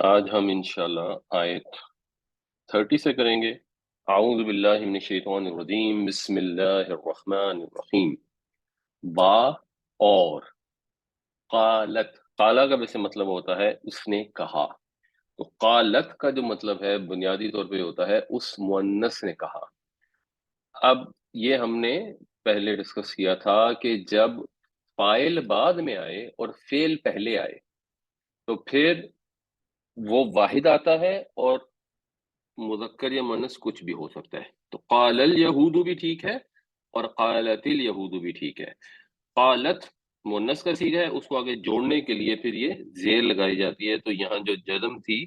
آج ہم انشاءاللہ آیت 30 سے کریں گے۔ اعوذ باللہ من الشیطان الرجیم، بسم اللہ الرحمن الرحیم۔ با اور، قالت، قالا کا ویسے مطلب ہوتا ہے اس نے کہا، تو قالت کا جو مطلب ہے بنیادی طور پہ ہوتا ہے اس مؤنث نے کہا۔ اب یہ ہم نے پہلے ڈسکس کیا تھا کہ جب فاعل بعد میں آئے اور فعل پہلے آئے تو پھر وہ واحد آتا ہے اور مذکر یا مؤنث کچھ بھی ہو سکتا ہے۔ تو قال الیہود بھی ٹھیک ہے اور قالت الیہود بھی ٹھیک ہے۔ قالت مؤنث کا صیغہ ہے، اس کو آگے جوڑنے کے لیے پھر یہ زیر لگائی جاتی ہے، تو یہاں جو جزم تھی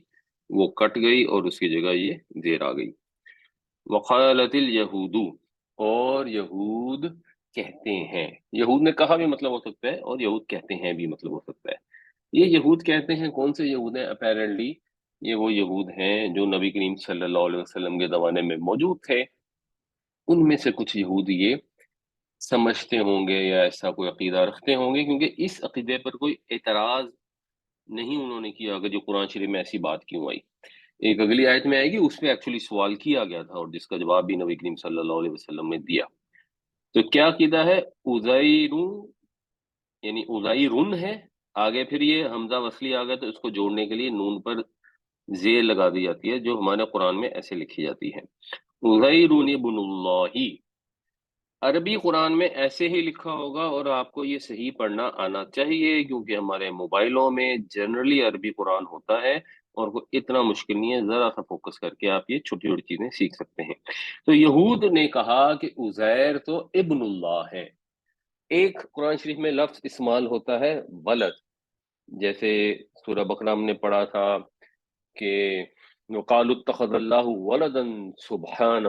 وہ کٹ گئی اور اس کی جگہ یہ زیر آ گئی۔ وقالت الیہود، اور یہود کہتے ہیں۔ یہود نے کہا بھی مطلب ہو سکتا ہے اور یہود کہتے ہیں بھی مطلب ہو سکتا ہے۔ یہ یہود کہتے ہیں کون سے یہود ہیں؟ اپیرنٹلی یہ وہ یہود ہیں جو نبی کریم صلی اللہ علیہ وسلم کے زمانے میں موجود تھے۔ ان میں سے کچھ یہود یہ سمجھتے ہوں گے یا ایسا کوئی عقیدہ رکھتے ہوں گے، کیونکہ اس عقیدے پر کوئی اعتراض نہیں انہوں نے کیا کہ جو قرآن شریف میں ایسی بات کیوں آئی۔ ایک اگلی آیت میں آئے گی، اس پہ ایکچولی سوال کیا گیا تھا اور جس کا جواب بھی نبی کریم صلی اللہ علیہ وسلم نے دیا۔ تو کیا عقیدہ ہے؟ عزیر، یعنی عزیرن ہے، آگے پھر یہ حمزہ وصلی آ گیا تو اس کو جوڑنے کے لیے نون پر زیر لگا دی جاتی ہے، جو ہمارے قرآن میں ایسے لکھی جاتی ہے، عزیر ابن اللہ۔ عربی قرآن میں ایسے ہی لکھا ہوگا اور آپ کو یہ صحیح پڑھنا آنا چاہیے، کیونکہ ہمارے موبائلوں میں جنرلی عربی قرآن ہوتا ہے اور وہ اتنا مشکل نہیں ہے، ذرا سا فوکس کر کے آپ یہ چھوٹی چھوٹی چیزیں سیکھ سکتے ہیں۔ تو یہود نے کہا کہ عزیر تو ابن اللہ ہے۔ ایک قرآن شریف میں لفظ استعمال ہوتا ہے ولد، جیسے سورہ بقرہ ہم نے پڑھا تھا کہ وقالوا اتخذ اللہ ولدا سبحانہ،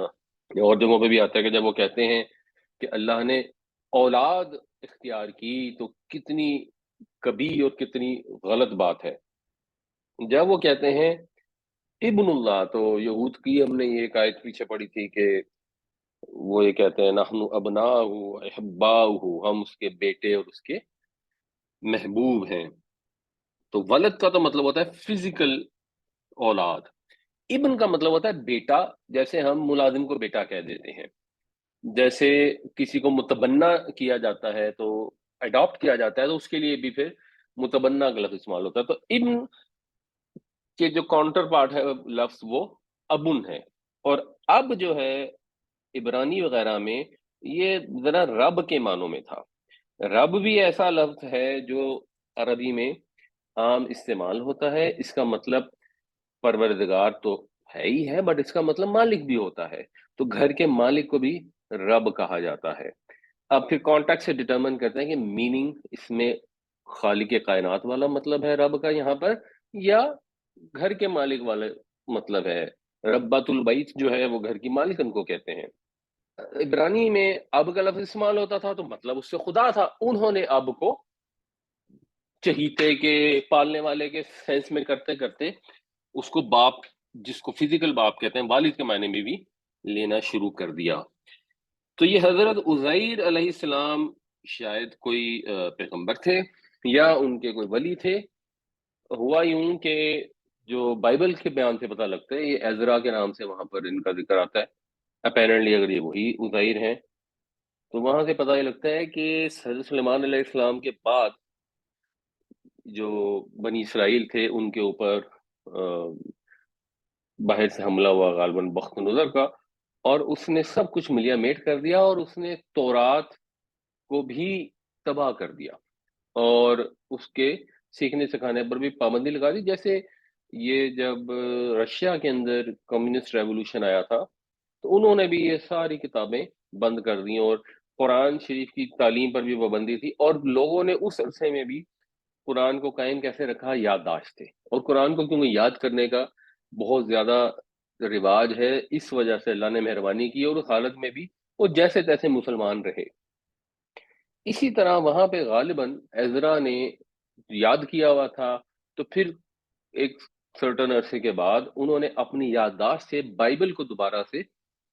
اور جگہوں پہ بھی آتا ہے کہ جب وہ کہتے ہیں کہ اللہ نے اولاد اختیار کی تو کتنی کبھی اور کتنی غلط بات ہے۔ جب وہ کہتے ہیں ابن اللہ، تو یہود کی ہم نے یہ ایک آیت پیچھے پڑھی تھی کہ وہ یہ کہتے ہیں نحن ابناء احباؤہ، ہم اس کے بیٹے اور اس کے محبوب ہیں۔ تو ولد کا تو مطلب ہوتا ہے فزیکل اولاد، ابن کا مطلب ہوتا ہے بیٹا، جیسے ہم ملازم کو بیٹا کہہ دیتے ہیں، جیسے کسی کو متبنہ کیا جاتا ہے تو اڈاپٹ کیا جاتا ہے تو اس کے لیے بھی پھر متبنہ کا لفظ استعمال ہوتا ہے۔ تو ابن کے جو کاؤنٹر پارٹ ہے لفظ وہ ابن ہے، اور اب جو ہے عبرانی وغیرہ میں یہ ذرا رب کے معنوں میں تھا۔ رب بھی ایسا لفظ ہے جو عربی میں عام استعمال ہوتا ہے، اس کا مطلب پروردگار تو ہے ہی ہے، بٹ اس کا مطلب مالک بھی ہوتا ہے، تو گھر کے مالک کو بھی رب کہا جاتا ہے۔ اب پھر کانٹیکٹ سے ڈٹرمن کرتے ہیں کہ میننگ اس میں خالق کائنات والا مطلب ہے رب کا یہاں پر، یا گھر کے مالک والا مطلب ہے۔ ربۃ البیت جو ہے وہ گھر کی مالکن کو کہتے ہیں۔ عبرانی میں اب کا لفظ استعمال ہوتا تھا تو مطلب اس سے خدا تھا، انہوں نے اب کو چہیتے کے پالنے والے کے سینس میں کرتے کرتے اس کو باپ، جس کو فزیکل باپ کہتے ہیں، والد کے معنی میں بھی لینا شروع کر دیا۔ تو یہ حضرت عزیر علیہ السلام شاید کوئی پیغمبر تھے یا ان کے کوئی ولی تھے۔ ہوا یوں کہ جو بائبل کے بیان سے پتہ لگتا ہے، یہ عزرا کے نام سے وہاں پر ان کا ذکر آتا ہے، اپیرنٹلی اگر یہ وہی عزیر ہیں تو وہاں سے پتہ یہ لگتا ہے کہ حضرت سلیمان علیہ السلام کے بعد جو بنی اسرائیل تھے ان کے اوپر باہر سے حملہ ہوا، غالباً بخت نظر کا، اور اس نے سب کچھ ملیا میٹ کر دیا اور اس نے تورات کو بھی تباہ کر دیا اور اس کے سیکھنے سکھانے پر بھی پابندی لگا دی۔ جیسے یہ جب رشیا کے اندر کمیونسٹ ریولوشن آیا تھا تو انہوں نے بھی یہ ساری کتابیں بند کر دی اور قرآن شریف کی تعلیم پر بھی پابندی تھی، اور لوگوں نے اس عرصے میں بھی قرآن کو قائم کیسے رکھا؟ یادداشت تھے، اور قرآن کو کیونکہ یاد کرنے کا بہت زیادہ رواج ہے، اس وجہ سے اللہ نے مہربانی کی اور اس حالت میں بھی وہ جیسے تیسے مسلمان رہے۔ اسی طرح وہاں پہ غالباً عزرا نے یاد کیا ہوا تھا، تو پھر ایک سرٹن عرصے کے بعد انہوں نے اپنی یادداشت سے بائبل کو دوبارہ سے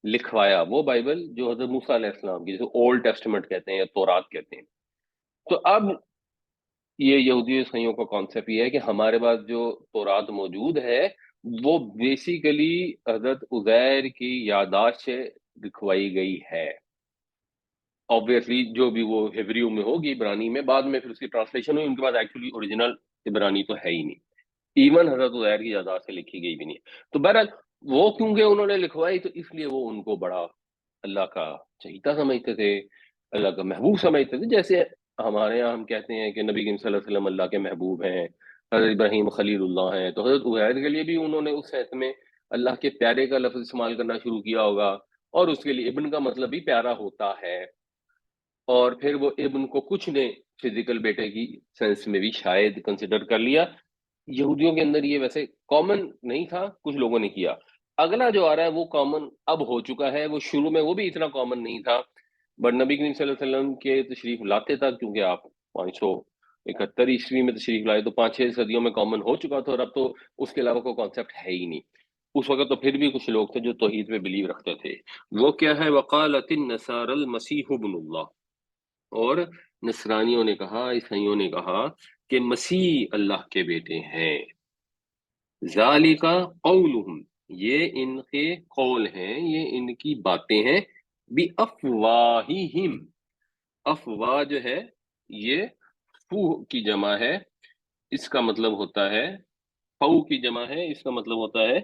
لکھوایا، وہ بائبل جو حضرت موسیٰ علیہ السلام کی، جسے اولڈ ٹیسٹمنٹ کہتے ہیں یا تورات کہتے ہیں۔ تو اب یہ یہودی عیسائیوں کا کانسیپٹ یہ ہے کہ ہمارے پاس جو تورات موجود ہے وہ بیسیکلی حضرت عزیر کی یادداشت سے لکھوائی گئی ہے. آبویسلی جو بھی وہ ہیبریو میں ہوگی، عبرانی میں، بعد میں پھر اس کی ٹرانسلیشن ہوئی، ان کے پاس ایکچولی اوریجنل عبرانی تو ہے ہی نہیں، ایون حضرت عزیر کی یادداشت سے لکھی گئی بھی نہیں. تو بہرحال وہ کیونکہ انہوں نے لکھوائی تو اس لیے وہ ان کو بڑا اللہ کا چہیتا سمجھتے تھے، اللہ کا محبوب سمجھتے تھے. جیسے ہمارے یہاں ہم کہتے ہیں کہ نبی کریم صلی اللہ علیہ وسلم اللہ کے محبوب ہیں، حضرت ابراہیم خلیل اللہ ہیں، تو حضرت عزیر کے لیے بھی انہوں نے اس حیث میں اللہ کے پیارے کا لفظ استعمال کرنا شروع کیا ہوگا، اور اس کے لیے ابن کا مطلب بھی پیارا ہوتا ہے. اور پھر وہ ابن کو کچھ نے فزیکل بیٹے کی سینس میں بھی شاید کنسیڈر کر لیا. یہودیوں کے اندر یہ ویسے کامن نہیں تھا، کچھ لوگوں نے کیا. اگلا جو آ رہا ہے وہ کامن اب ہو چکا ہے، وہ شروع میں وہ بھی اتنا کامن نہیں تھا، بٹ نبی کریم صلی اللہ علیہ وسلم کے تشریف لاتے تک، کیونکہ آپ 571 میں تشریف لائے تو 5-6 صدیوں میں کامن ہو چکا تھا، اور اب تو اس کے علاوہ کوئی کانسیپٹ ہے ہی نہیں. اس وقت تو پھر بھی کچھ لوگ تھے جو توحید پہ بلیو رکھتے تھے. وہ کیا ہے؟ وقالت النصارى المسیح ابن اللہ، اور نصرانیوں نے کہا، عیسائیوں نے کہا کہ مسیح اللہ کے بیٹے ہیں. ذالک قولہم، یہ ان کے قول ہیں، یہ ان کی باتیں ہیں. بافواہہم، افواہ جو ہے یہ فو کی جمع ہے، اس کا مطلب ہوتا ہے، فو کی جمع ہے، اس کا مطلب ہوتا ہے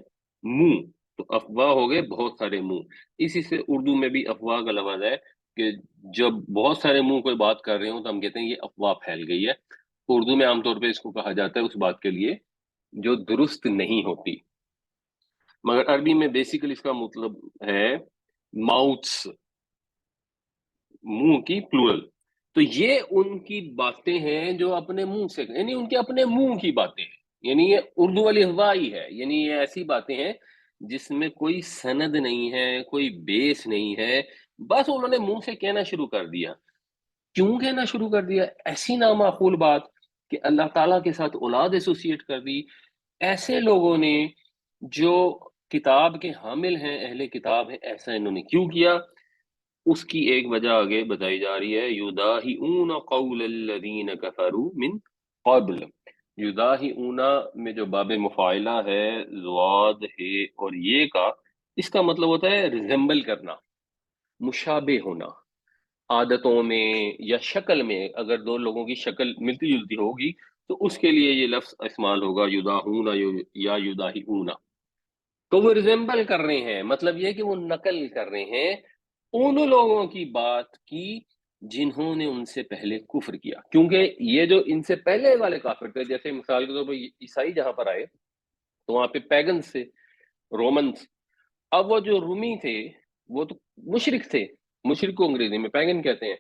منہ. تو افواہ ہو گئے بہت سارے منہ. اسی سے اردو میں بھی افواہ کا لفظ ہے کہ جب بہت سارے منہ کوئی بات کر رہے ہوں تو ہم کہتے ہیں یہ افواہ پھیل گئی ہے. اردو میں عام طور پہ اس کو کہا جاتا ہے اس بات کے لیے جو درست نہیں ہوتی، مگر عربی میں بیسیکلی اس کا مطلب ہے ماؤتھس، منہ کی پلورل. تو یہ ان کی باتیں ہیں جو اپنے منہ سے، یعنی ان کے اپنے منہ کی باتیں ہیں، یعنی یہ اردو والی ہوائی ہے، یعنی یہ ایسی باتیں ہیں جس میں کوئی سند نہیں ہے، کوئی بیس نہیں ہے، بس انہوں نے منہ سے کہنا شروع کر دیا. کیوں کہنا شروع کر دیا؟ ایسی نامعقول بات کہ اللہ تعالیٰ کے ساتھ اولاد ایسوسیٹ کر دی. ایسے لوگوں نے جو کتاب کے حامل ہیں، اہل کتاب ہیں، ایسا انہوں نے کیوں کیا؟ اس کی ایک وجہ آگے بتائی جا رہی ہے، یداہئون قول الذین کفروا من قبل. یداہئون میں جو باب مفاعلہ ہے، زواد ہے اور یہ کا، اس کا مطلب ہوتا ہے ریزمبل کرنا، مشابہ ہونا، عادتوں میں یا شکل میں. اگر دو لوگوں کی شکل ملتی جلتی ہوگی تو اس کے لیے یہ لفظ استعمال ہوگا، یداہون یا یداہئون. تو وہ ریزمبل کر رہے ہیں، مطلب یہ کہ وہ نقل کر رہے ہیں ان لوگوں کی بات کی جنہوں نے ان سے پہلے کفر کیا. کیونکہ یہ جو ان سے پہلے والے کافر تھے، جیسے مثال کے طور پر عیسائی جہاں پر آئے تو وہاں پہ پیگنز تھے، رومنز. اب وہ جو رومی تھے وہ تو مشرک تھے، مشرک کو انگریزی میں پیگن کہتے ہیں.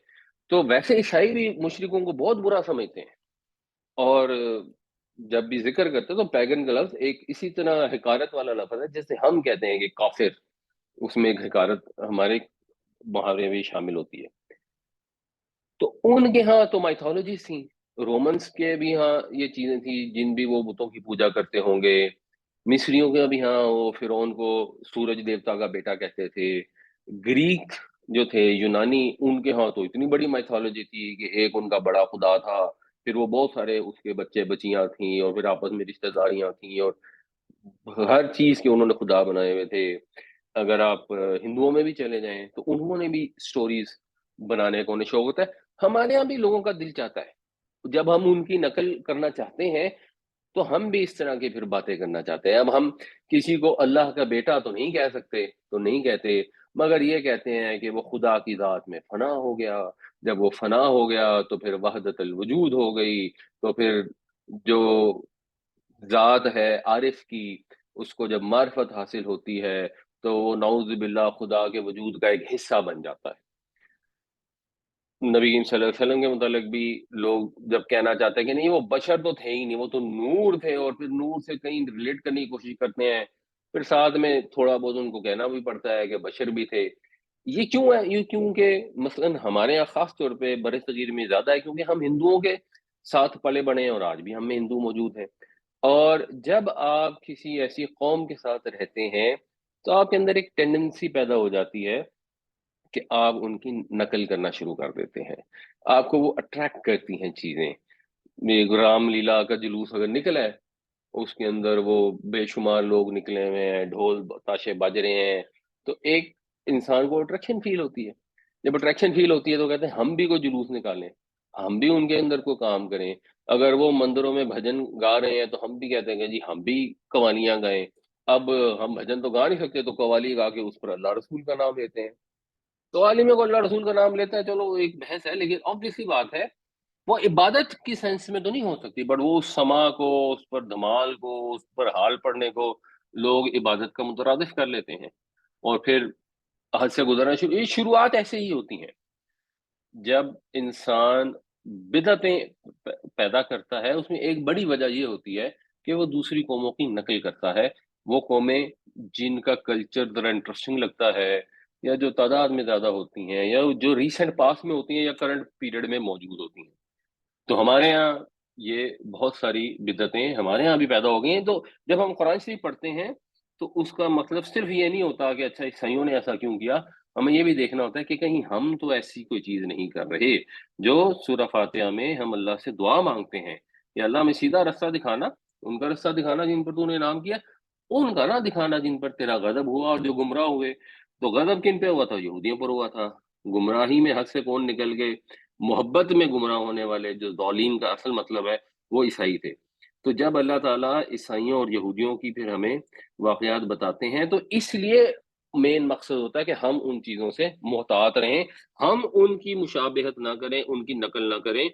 تو ویسے عیسائی بھی مشرکوں کو بہت برا سمجھتے ہیں، اور جب بھی ذکر کرتے تو پیگن کا لفظ ایک اسی طرح حکارت والا لفظ ہے، جیسے ہم کہتے ہیں کہ کافر، اس میں ایک حکارت ہمارے محاورے میں شامل ہوتی ہے. تو ان کے ہاں تو مائتھولوجیز تھیں، رومنس کے بھی ہاں یہ چیزیں تھیں جن بھی وہ بتوں کی پوجا کرتے ہوں گے. مصریوں کے بھی ہاں وہ فرعون کو سورج دیوتا کا بیٹا کہتے تھے. گریک جو تھے، یونانی، ان کے ہاں تو اتنی بڑی مائتھولوجی تھی کہ ایک ان کا بڑا خدا تھا، پھر وہ بہت سارے اس کے بچے بچیاں تھیں، اور پھر آپس میں رشتہ داریاں تھیں، اور ہر چیز کے انہوں نے خدا بنائے ہوئے تھے. اگر آپ ہندوؤں میں بھی چلے جائیں تو انہوں نے بھی سٹوریز بنانے کا انہیں شوق ہوتا ہے. ہمارے یہاں بھی لوگوں کا دل چاہتا ہے، جب ہم ان کی نقل کرنا چاہتے ہیں تو ہم بھی اس طرح کی پھر باتیں کرنا چاہتے ہیں. اب ہم کسی کو اللہ کا بیٹا تو نہیں کہہ سکتے، تو نہیں کہتے، مگر یہ کہتے ہیں کہ وہ خدا کی ذات میں فنا ہو گیا. جب وہ فنا ہو گیا تو پھر وحدت الوجود ہو گئی، تو پھر جو ذات ہے عارف کی، اس کو جب معرفت حاصل ہوتی ہے تو وہ نعوذ باللہ خدا کے وجود کا ایک حصہ بن جاتا ہے. نبی کریم صلی اللہ علیہ وسلم کے متعلق بھی لوگ جب کہنا چاہتے ہیں کہ نہیں وہ بشر تو تھے ہی نہیں، وہ تو نور تھے، اور پھر نور سے کہیں ریلیٹ کرنے کی کوشش کرتے ہیں، پھر ساتھ میں تھوڑا بہت ان کو کہنا بھی پڑتا ہے کہ بشر بھی تھے. یہ کیوں ہے؟ یہ کیونکہ مثلا ہمارے یہاں خاص طور پہ بر صغیر میں زیادہ ہے، کیونکہ ہم ہندوؤں کے ساتھ پلے بڑے ہیں، اور آج بھی ہم میں ہندو موجود ہیں. اور جب آپ کسی ایسی قوم کے ساتھ رہتے ہیں تو آپ کے اندر ایک ٹینڈنسی پیدا ہو جاتی ہے کہ آپ ان کی نقل کرنا شروع کر دیتے ہیں، آپ کو وہ اٹریکٹ کرتی ہیں چیزیں. رام لیلا کا جلوس اگر نکلا ہے، اس کے اندر وہ بے شمار لوگ نکلے ہوئے ہیں، ڈھول تاشے بج رہے ہیں، تو ایک انسان کو اٹریکشن فیل ہوتی ہے۔ جب اٹریکشن فیل ہوتی ہے تو کہتے ہیں ہم بھی کوئی جلوس نکالیں، ہم بھی ان کے اندر کوئی کام کریں۔ اگر وہ مندروں میں بھجن گا رہے ہیں تو ہم بھی کہتے ہیں کہ جی ہم بھی قوالیاں گائیں۔ اب ہم بھجن تو گا نہیں سکتے تو قوالی گا کے اس پر اللہ رسول کا نام لیتے ہیں۔ قوالی میں کو اللہ رسول کا نام لیتا ہے، چلو وہ ایک بحث ہے، لیکن obviously بات ہے وہ عبادت کی سینس میں تو نہیں ہو سکتی، بٹ وہ اس سما کو، اس پر دھمال کو، اس پر حال پڑھنے کو لوگ عبادت کا مترادف کر لیتے ہیں، اور پھر حد سے گزرنا شروع، یہ شروعات ایسے ہی ہوتی ہیں۔ جب انسان بدعتیں پیدا کرتا ہے، اس میں ایک بڑی وجہ یہ ہوتی ہے کہ وہ دوسری قوموں کی نقل کرتا ہے۔ وہ قومیں جن کا کلچر ذرا انٹرسٹنگ لگتا ہے، یا جو تعداد میں زیادہ ہوتی ہیں، یا جو ریسنٹ پاس میں ہوتی ہیں، یا کرنٹ پیریڈ میں موجود ہوتی ہیں، تو ہمارے ہاں یہ بہت ساری بدعتیں ہمارے ہاں بھی پیدا ہو گئی ہیں۔ تو جب ہم قرآن شریف پڑھتے ہیں تو اس کا مطلب صرف یہ نہیں ہوتا کہ اچھا عیسائیوں نے ایسا کیوں کیا، ہمیں یہ بھی دیکھنا ہوتا ہے کہ کہیں ہم تو ایسی کوئی چیز نہیں کر رہے۔ جو سورہ فاتحہ میں ہم اللہ سے دعا مانگتے ہیں یا اللہ ہمیں سیدھا رستہ دکھانا، ان کا رستہ دکھانا جن پر تو نے انعام کیا، ان کا نہ دکھانا جن پر تیرا غضب ہوا اور جو گمراہ ہوئے۔ تو غضب کن پہ ہوا تھا؟ یہودیوں پر ہوا تھا۔ گمراہی میں حد سے کون نکل گئے؟ محبت میں گمراہ ہونے والے جو ضالین کا اصل مطلب ہے وہ عیسائی تھے۔ تو جب اللہ تعالیٰ عیسائیوں اور یہودیوں کی پھر ہمیں واقعات بتاتے ہیں تو اس لیے مین مقصد ہوتا ہے کہ ہم ان چیزوں سے محتاط رہیں، ہم ان کی مشابہت نہ کریں، ان کی نقل نہ کریں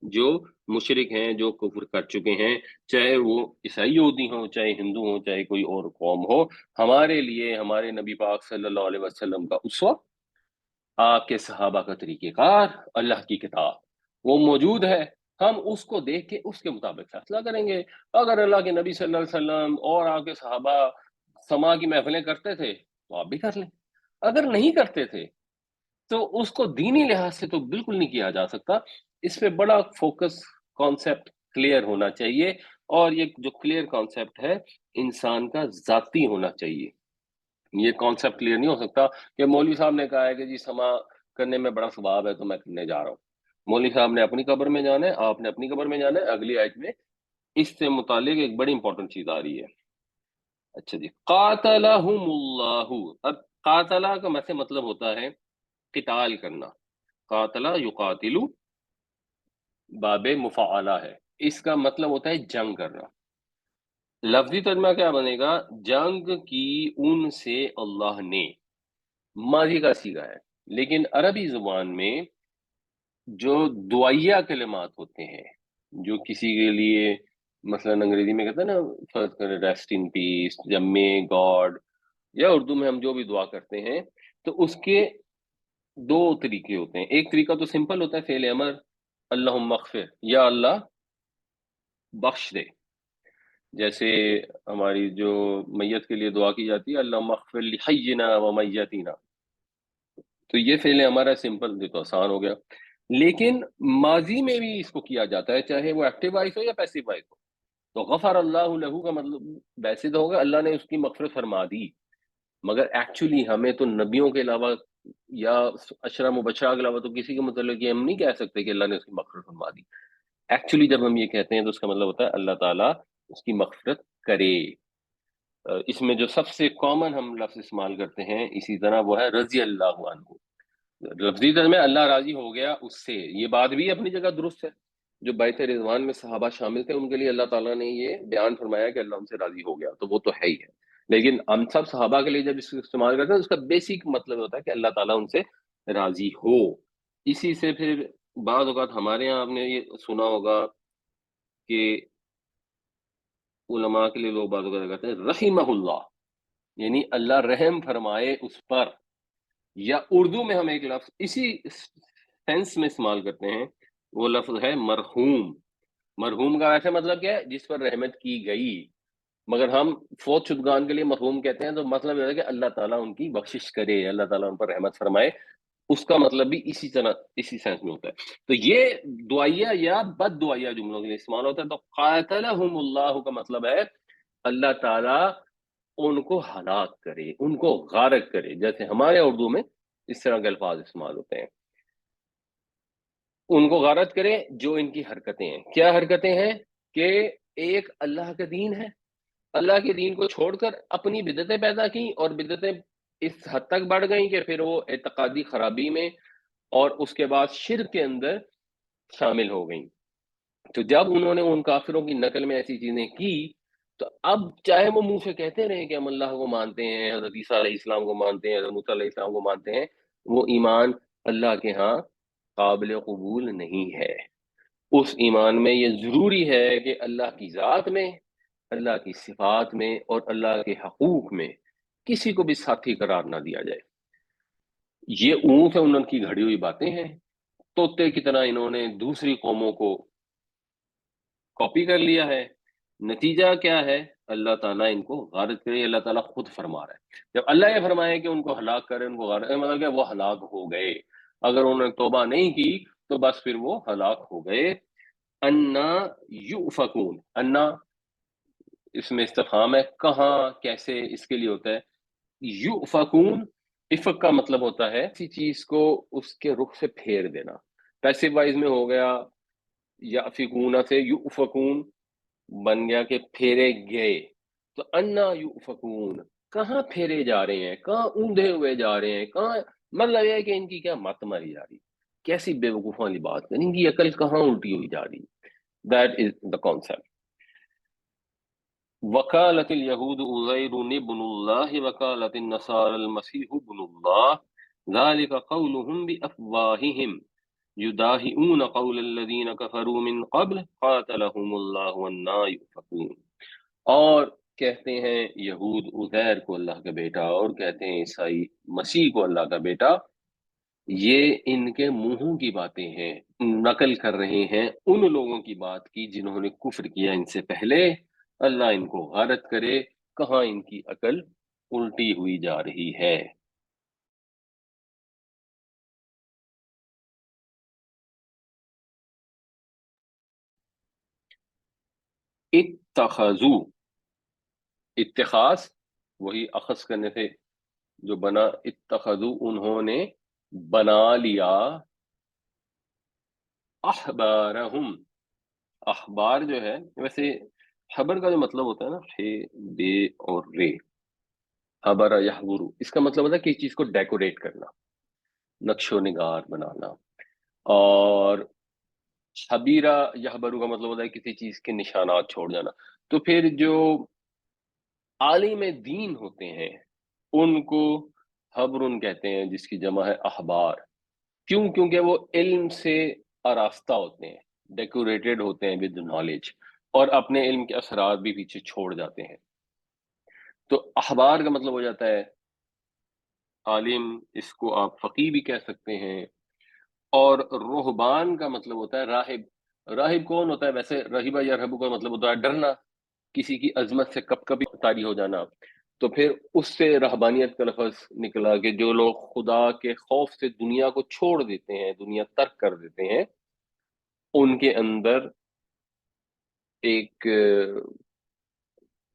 جو مشرک ہیں، جو کفر کر چکے ہیں، چاہے وہ عیسائی یہودی ہوں، چاہے ہندو ہوں، چاہے کوئی اور قوم ہو۔ ہمارے لیے ہمارے نبی پاک صلی اللہ علیہ وسلم کا اسوہ، آپ کے صحابہ کا طریقہ کار، اللہ کی کتاب وہ موجود ہے، ہم اس کو دیکھ کے اس کے مطابق فیصلہ کریں گے۔ اگر اللہ کے نبی صلی اللہ علیہ وسلم اور آپ کے صحابہ سما کی محفلیں کرتے تھے تو آپ بھی کر لیں، اگر نہیں کرتے تھے تو اس کو دینی لحاظ سے تو بالکل نہیں کیا جا سکتا۔ اس پہ بڑا فوکس، کانسیپٹ کلیئر ہونا چاہیے، اور یہ جو کلیئر کانسیپٹ ہے انسان کا ذاتی ہونا چاہیے۔ یہ کانسیپٹ کلیئر نہیں ہو سکتا کہ مولوی صاحب نے کہا ہے کہ جی سما کرنے میں بڑا ثواب ہے تو میں کرنے جا رہا ہوں۔ مولوی صاحب نے اپنی قبر میں جانا ہے، آپ نے اپنی قبر میں جانا ہے۔ اگلی آیت میں اس سے متعلق ایک بڑی امپورٹنٹ چیز آ رہی ہے۔ اچھا جی، قاتلہم اللہ۔ اب قاتلہ کا سے مطلب ہوتا ہے قتال کرنا، قاتلہ یقاتلو باب مفعلہ ہے، اس کا مطلب ہوتا ہے جنگ کرنا۔ لفظی ترجمہ کیا بنے گا؟ جنگ کی ان سے اللہ نے، ماضی کا صیغہ ہے، لیکن عربی زبان میں جو دعائیہ کلمات ہوتے ہیں، جو کسی کے لیے مثلا انگریزی میں کہتے ہیں نا، فرض کریں ریسٹ ان پیس یا مے گاڈ، یا اردو میں ہم جو بھی دعا کرتے ہیں، تو اس کے دو طریقے ہوتے ہیں۔ ایک طریقہ تو سمپل ہوتا ہے فعل امر، اللہم اغفر، یا اللہ بخش دے، جیسے ہماری جو میت کے لیے دعا کی جاتی ہے اللہم اغفر لحینا و میتینا، تو یہ فعل ہمارا سمپل، یہ تو آسان ہو گیا۔ لیکن ماضی میں بھی اس کو کیا جاتا ہے، چاہے وہ ایکٹیو وائس ہو یا پیسیو وائس ہو۔ تو غفر اللہ لہو کا مطلب ویسے تو ہوگا اللہ نے اس کی مغفرت فرما دی، مگر ایکچولی ہمیں تو نبیوں کے علاوہ یا اشرا مبشرہ کے علاوہ تو کسی کے متعلق یہ ہم نہیں کہہ سکتے کہ اللہ نے اس کی مغفرت فرما دی۔ ایکچولی جب ہم یہ کہتے ہیں تو اس کا مطلب ہوتا ہے اللہ تعالیٰ اس کی مغفرت کرے۔ اس میں جو سب سے کامن ہم لفظ استعمال کرتے ہیں اسی طرح وہ ہے رضی اللہ عنہ۔ لفظی ترجمہ میں اللہ راضی ہو گیا اس سے، یہ بات بھی اپنی جگہ درست ہے۔ جو بیعت رضوان میں صحابہ شامل تھے ان کے لیے اللہ تعالیٰ نے یہ بیان فرمایا کہ اللہ ان سے راضی ہو گیا، تو وہ تو ہے ہی ہے۔ لیکن ہم سب صحابہ کے لیے جب اس کو استعمال کرتے ہیں اس کا بیسک مطلب ہوتا ہے کہ اللہ تعالیٰ ان سے راضی ہو۔ اسی سے پھر بعض اوقات ہمارے یہاں آپ نے یہ سنا ہوگا کہ علماء کے لیے لوگ بعض اوقات کہتے ہیں رحمہ اللہ، یعنی اللہ رحم فرمائے اس پر، یا اردو میں ہم ایک لفظ اسی سینس میں استعمال کرتے ہیں، وہ لفظ ہے مرحوم۔ مرحوم کا ویسے مطلب کیا ہے؟ جس پر رحمت کی گئی، مگر ہم فوت شدگان کے لیے مرحوم کہتے ہیں، تو مطلب یہ ہے کہ اللہ تعالیٰ ان کی بخشش کرے، اللہ تعالیٰ ان پر رحمت فرمائے، اس کا مطلب بھی اسی طرح اسی سینس میں ہوتا ہے۔ تو یہ دعائیہ یا بد دعائیہ جملوں کے لیے استعمال ہوتا ہے۔ تو قاتلہم اللہ کا مطلب ہے اللہ تعالیٰ ان کو ہلاک کرے، ان کو غارق کرے، جیسے ہمارے اردو میں اس طرح کے الفاظ استعمال ہوتے ہیں۔ ان کو غارت کرے جو ان کی حرکتیں ہیں. کیا حرکتیں ہیں؟ کہ ایک اللہ کا دین ہے، اللہ کے دین کو چھوڑ کر اپنی بدعتیں پیدا کی، اور بدعتیں اس حد تک بڑھ گئیں کہ پھر وہ اعتقادی خرابی میں اور اس کے بعد شرک کے اندر شامل ہو گئیں. تو جب انہوں نے ان کافروں کی نقل میں ایسی چیزیں کی، تو اب چاہے وہ منہ سے کہتے رہے کہ ہم اللہ کو مانتے ہیں، حضرت عیسیٰ علیہ السلام کو مانتے ہیں، حضرت موسیٰ علیہ السلام کو مانتے ہیں، وہ ایمان اللہ کے ہاں قابل قبول نہیں ہے. اس ایمان میں یہ ضروری ہے کہ اللہ کی ذات میں، اللہ کی صفات میں اور اللہ کے حقوق میں کسی کو بھی ساتھی قرار نہ دیا جائے. یہ اونٹ ہے ان کی گھڑی ہوئی باتیں ہیں. طوطے کی طرح انہوں نے دوسری قوموں کو کاپی کر لیا ہے. نتیجہ کیا ہے؟ اللہ تعالیٰ ان کو غارت کرے. اللہ تعالیٰ خود فرما رہا ہے. جب اللہ یہ فرمائے کہ ان کو ہلاک کرے، ان کو غارت، مطلب کہ وہ ہلاک ہو گئے. اگر انہوں نے توبہ نہیں کی تو بس پھر وہ ہلاک ہو گئے. انا یؤفکون، انا اس میں استفہام ہے، کہاں کیسے اس کے لیے ہوتا ہے. یؤفکون، افق کا مطلب ہوتا ہے کسی چیز کو اس کے رخ سے پھیر دینا. پیسو وائز میں ہو گیا یافکون سے یؤفکون بن گیا کہ پھیرے گئے. تو انا یؤفکون، کہاں پھیرے جا رہے ہیں، کہاں اوندھے ہوئے جا رہے ہیں، کہاں، مطلب یہ ہے کہ ان کی کیا مت ماری جا رہی، کیسی بے وقوفوں والی بات ہے، ان کی عقل کہاں الٹی ہوئی جا رہی. That is the concept. وقالت اليهود عزير ابن الله وقالت النصارى المسيح ابن الله ذلك قولهم بأفواههم يداهئون قول الذين كفروا من قبل قاتلهم الله أنى يؤفكون. اور کہتے ہیں یہود عزیر کو اللہ کا بیٹا، اور کہتے ہیں عیسائی مسیح کو اللہ کا بیٹا. یہ ان کے منہوں کی باتیں ہیں، نقل کر رہے ہیں ان لوگوں کی بات کی جنہوں نے کفر کیا ان سے پہلے. اللہ ان کو غارت کرے، کہاں ان کی عقل الٹی ہوئی جا رہی ہے. اتخذو، اتخاذ وہی اخذ کرنے سے جو بنا. اتخذو، انہوں نے بنا لیا. احبارہم، اخبار جو ہے، ویسے خبر کا جو مطلب ہوتا ہے نا، فے بے اور رے، خبر یحبرو، اس کا مطلب ہوتا ہے کسی چیز کو ڈیکوریٹ کرنا، نقش و نگار بنانا. اور حبیرہ یحبرو کا مطلب ہوتا ہے کسی چیز کے نشانات چھوڑ جانا. تو پھر جو عالم دین ہوتے ہیں ان کو حبرن کہتے ہیں، جس کی جمع ہے احبار. کیوں؟ کیونکہ وہ علم سے آراستہ ہوتے ہیں، ڈیکوریٹڈ ہوتے ہیں ود نالج، اور اپنے علم کے اثرات بھی پیچھے چھوڑ جاتے ہیں. تو احبار کا مطلب ہو جاتا ہے عالم، اس کو آپ فقیہ بھی کہہ سکتے ہیں. اور رہبان کا مطلب ہوتا ہے راہب. راہب کون ہوتا ہے؟ ویسے رہبہ یا رہبو کا مطلب ہوتا ہے ڈرنا، کسی کی عظمت سے کب کبھی طاری ہو جانا. تو پھر اس سے رہبانیت کا لفظ نکلا کہ جو لوگ خدا کے خوف سے دنیا کو چھوڑ دیتے ہیں، دنیا ترک کر دیتے ہیں، ان کے اندر ایک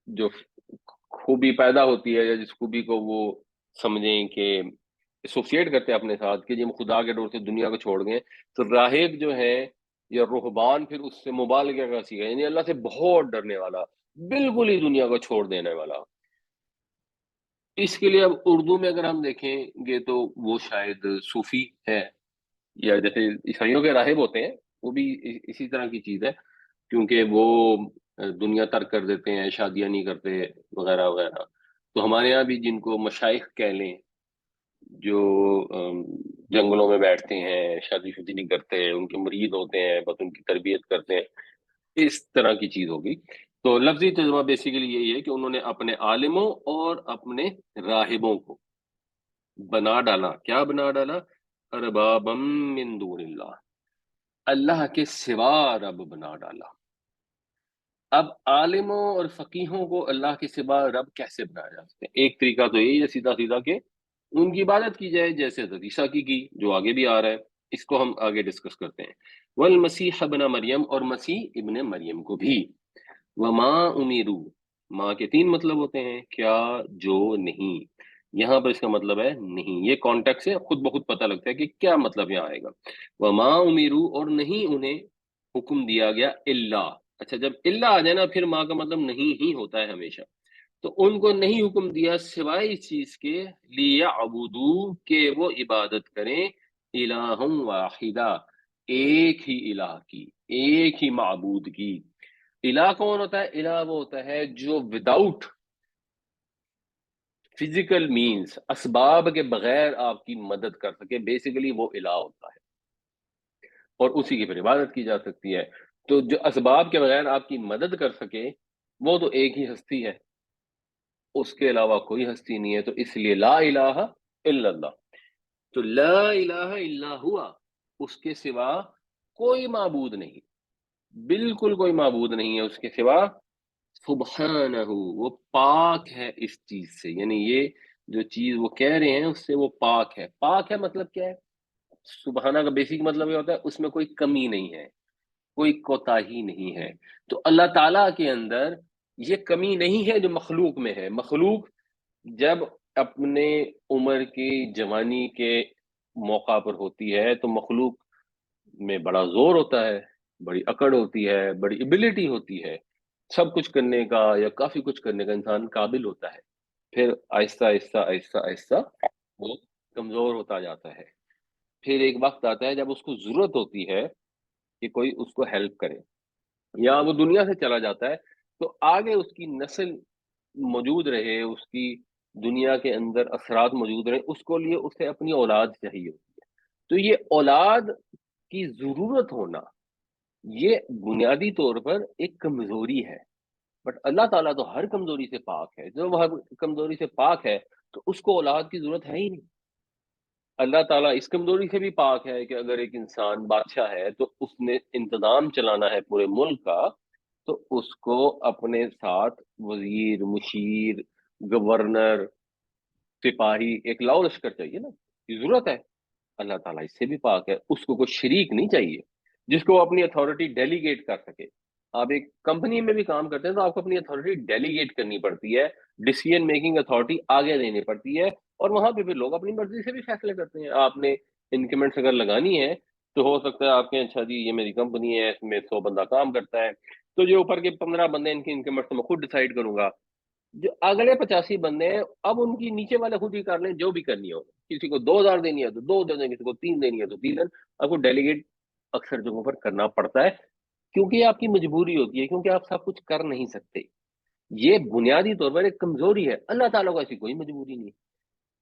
جو خوبی پیدا ہوتی ہے، یا جس خوبی کو وہ سمجھیں کہ ایسوسیٹ کرتے ہیں اپنے ساتھ کہ جب خدا کے ڈور سے دنیا کو چھوڑ گئے، تو راہب جو ہے یا رہبان پھر اس سے مبالغہ کا سیکھا، یعنی اللہ سے بہت ڈرنے والا، بالکل ہی دنیا کو چھوڑ دینے والا. اس کے لیے اب اردو میں اگر ہم دیکھیں گے تو وہ شاید صوفی ہے، یا جیسے عیسائیوں کے راہب ہوتے ہیں، وہ بھی اسی طرح کی چیز ہے، کیونکہ وہ دنیا ترک کر دیتے ہیں، شادیاں نہیں کرتے وغیرہ وغیرہ. تو ہمارے یہاں بھی جن کو مشائخ کہہ لیں، جو جنگلوں میں بیٹھتے ہیں، شادی شدی نہیں کرتے، ان کے مرید ہوتے ہیں، بس ان کی تربیت کرتے ہیں، اس طرح کی چیز ہوگی. تو لفظی ترجمہ بیسیکلی یہی ہے کہ انہوں نے اپنے عالموں اور اپنے راہبوں کو بنا ڈالا. کیا بنا ڈالا؟ اربابا من دون اللہ، اللہ کے سوا رب بنا ڈالا. اب عالموں اور فقیہوں کو اللہ کے سوا رب کیسے بنایا جا سکتا ہے؟ ایک طریقہ تو یہی ہے سیدھا سیدھا کہ ان کی عبادت کی جائے، جیسے حضرت عیسیٰ کی جو آگے بھی آ رہا ہے. اس کو ہم آگے ڈسکس کرتے ہیں. والمسیح ابن مریم، اور مسیح ابن مریم کو بھی. وما امیرو، ماں کے تین مطلب ہوتے ہیں، کیا، جو، نہیں. یہاں پر اس کا مطلب ہے نہیں، یہ کانٹیکس سے خود بخود پتہ لگتا ہے کہ کیا مطلب یہاں آئے گا۔ وما امیرو، اور نہیں انہیں حکم دیا گیا الا، اچھا جب الا آ جائے نا پھر ماں کا مطلب نہیں ہی ہوتا ہے ہمیشہ، تو ان کو نہیں حکم دیا سوائے اس چیز کے لیعبدو، کہ وہ عبادت کریں الہ واحدہ، ایک ہی الہ کی، ایک ہی معبود کی۔ الہ کون ہوتا ہے؟ الہ وہ ہوتا ہے جو وداؤٹ فزیکل مینز، اسباب کے بغیر آپ کی مدد کر سکے، بیسیکلی وہ الہ ہوتا ہے، اور اسی کی پھر عبادت کی جا سکتی ہے۔ تو جو اسباب کے بغیر آپ کی مدد کر سکے وہ تو ایک ہی ہستی ہے، اس کے علاوہ کوئی ہستی نہیں ہے، تو اس لیے لا الہ الا اللہ۔ تو لا الہ الا ہوا، اس کے سوا کوئی معبود نہیں، بالکل کوئی معبود نہیں ہے اس کے سوا، سبحانہ، وہ پاک ہے اس چیز سے، یعنی یہ جو چیز وہ کہہ رہے ہیں اس سے وہ پاک ہے۔ پاک ہے مطلب کیا ہے؟ سبحانہ کا بیسک مطلب یہ ہوتا ہے اس میں کوئی کمی نہیں ہے، کوئی کوتاہی نہیں ہے۔ تو اللہ تعالیٰ کے اندر یہ کمی نہیں ہے جو مخلوق میں ہے۔ مخلوق جب اپنے عمر کی جوانی کے موقع پر ہوتی ہے تو مخلوق میں بڑا زور ہوتا ہے، بڑی اکڑ ہوتی ہے، بڑی ایبلٹی ہوتی ہے، سب کچھ کرنے کا یا کافی کچھ کرنے کا انسان قابل ہوتا ہے۔ پھر آہستہ آہستہ آہستہ آہستہ وہ کمزور ہوتا جاتا ہے، پھر ایک وقت آتا ہے جب اس کو ضرورت ہوتی ہے کہ کوئی اس کو ہیلپ کرے، یا وہ دنیا سے چلا جاتا ہے تو آگے اس کی نسل موجود رہے، اس کی دنیا کے اندر اثرات موجود رہے، اس کو لیے اسے اپنی اولاد چاہیے ہوتی ہے۔ تو یہ اولاد کی ضرورت ہونا یہ بنیادی طور پر ایک کمزوری ہے، بٹ اللہ تعالیٰ تو ہر کمزوری سے پاک ہے، جو وہ ہر کمزوری سے پاک ہے تو اس کو اولاد کی ضرورت ہے ہی نہیں۔ اللہ تعالیٰ اس کمزوری سے بھی پاک ہے کہ اگر ایک انسان بادشاہ ہے تو اس نے انتظام چلانا ہے پورے ملک کا، تو اس کو اپنے ساتھ وزیر، مشیر، گورنر، سپاہی، ایک لاؤ لشکر چاہیے نا، یہ ضرورت ہے۔ اللہ تعالیٰ اس سے بھی پاک ہے، اس کو کوئی شریک نہیں چاہیے جس کو وہ اپنی اتھارٹی ڈیلیگیٹ کر سکے۔ آپ ایک کمپنی میں بھی کام کرتے ہیں تو آپ کو اپنی اتھارٹی ڈیلیگیٹ کرنی پڑتی ہے، ڈیسیژن میکنگ اتھارٹی آگے دینی پڑتی ہے، اور وہاں پہ بھی لوگ اپنی مرضی سے بھی فیصلے کرتے ہیں۔ آپ نے انکریمنٹس اگر لگانی ہے تو ہو سکتا ہے آپ کے اچھا جی یہ میری کمپنی ہے، اس میں 100 بندہ کام کرتا ہے، تو جو اوپر کے 15 بندے ان کی انکریمنٹس میں خود ڈیسائیڈ کروں گا، جو اگلے 85 بندے ہیں اب ان کی نیچے والے خود ہی کر لیں جو بھی کرنی ہو، کسی کو 2000 دینی ہے تو 2 دے دیں، کسی کو 3 دینی ہے تو 3 دیں، آپ کو ڈیلیگیٹ اکثر جگہوں پر کرنا پڑتا ہے، کیونکہ یہ آپ کی مجبوری ہوتی ہے، کیونکہ آپ سب کچھ کر نہیں سکتے۔ یہ بنیادی طور پر ایک کمزوری ہے، اللہ تعالیٰ کو ایسی کوئی مجبوری نہیں ہے۔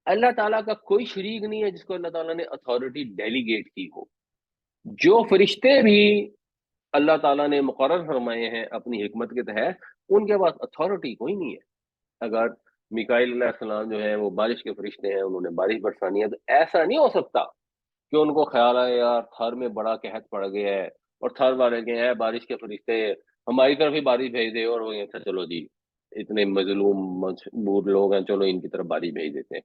اللہ تعالیٰ کا کوئی شریک نہیں ہے جس کو اللہ تعالیٰ نے اتھارٹی ڈیلیگیٹ کی ہو۔ جو فرشتے بھی اللہ تعالیٰ نے مقرر فرمائے ہیں اپنی حکمت کے تحت، ان کے پاس اتھارٹی کوئی نہیں ہے۔ اگر میکائیل علیہ السلام جو ہیں وہ بارش کے فرشتے ہیں، انہوں نے بارش برسانی ہے، تو ایسا نہیں ہو سکتا کہ ان کو خیال آئے یار تھر میں بڑا قحط پڑ گیا ہے اور تھر والے کے ہیں بارش کے فرشتے ہماری طرف ہی بارش بھیج دے، اور وہ اچھا چلو جی اتنے مظلوم مجبور لوگ ہیں چلو ان کی طرف بارش بھیج دیتے ہیں،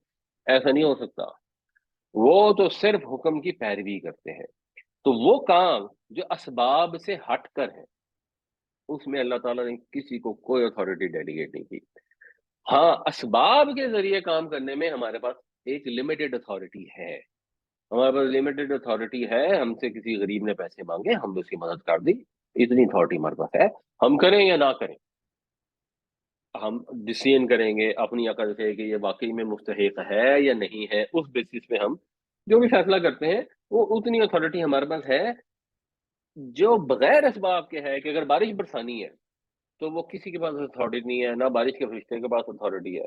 ایسا نہیں ہو سکتا۔ وہ تو صرف حکم کی پیروی کرتے ہیں، تو وہ کام جو اسباب سے ہٹ کر ہے اس میں اللہ تعالیٰ نے کسی کو کوئی اتھارٹی ڈیلیگیٹ نہیں کی۔ ہاں اسباب کے ذریعے کام کرنے میں ہمارے پاس ایک لمیٹڈ اتھارٹی ہے، ہمارے پاس لمیٹڈ اتھارٹی ہے، ہم سے کسی غریب نے پیسے مانگے ہم نے اس کی مدد کر دی، اتنی اتھارٹی ہمارے پاس ہے، ہم کریں یا نہ کریں، ہم ڈسیزن کریں گے اپنی عقل سے کہ یہ واقعی میں مستحق ہے یا نہیں ہے، اس بیسس پہ ہم جو بھی فیصلہ کرتے ہیں وہ اتنی اتھارٹی ہمارے پاس ہے۔ جو بغیر اسباب کے ہے کہ اگر بارش برسانی ہے تو وہ کسی کے پاس اتھارٹی نہیں ہے، نہ بارش کے فرشتے کے پاس اتھارٹی ہے،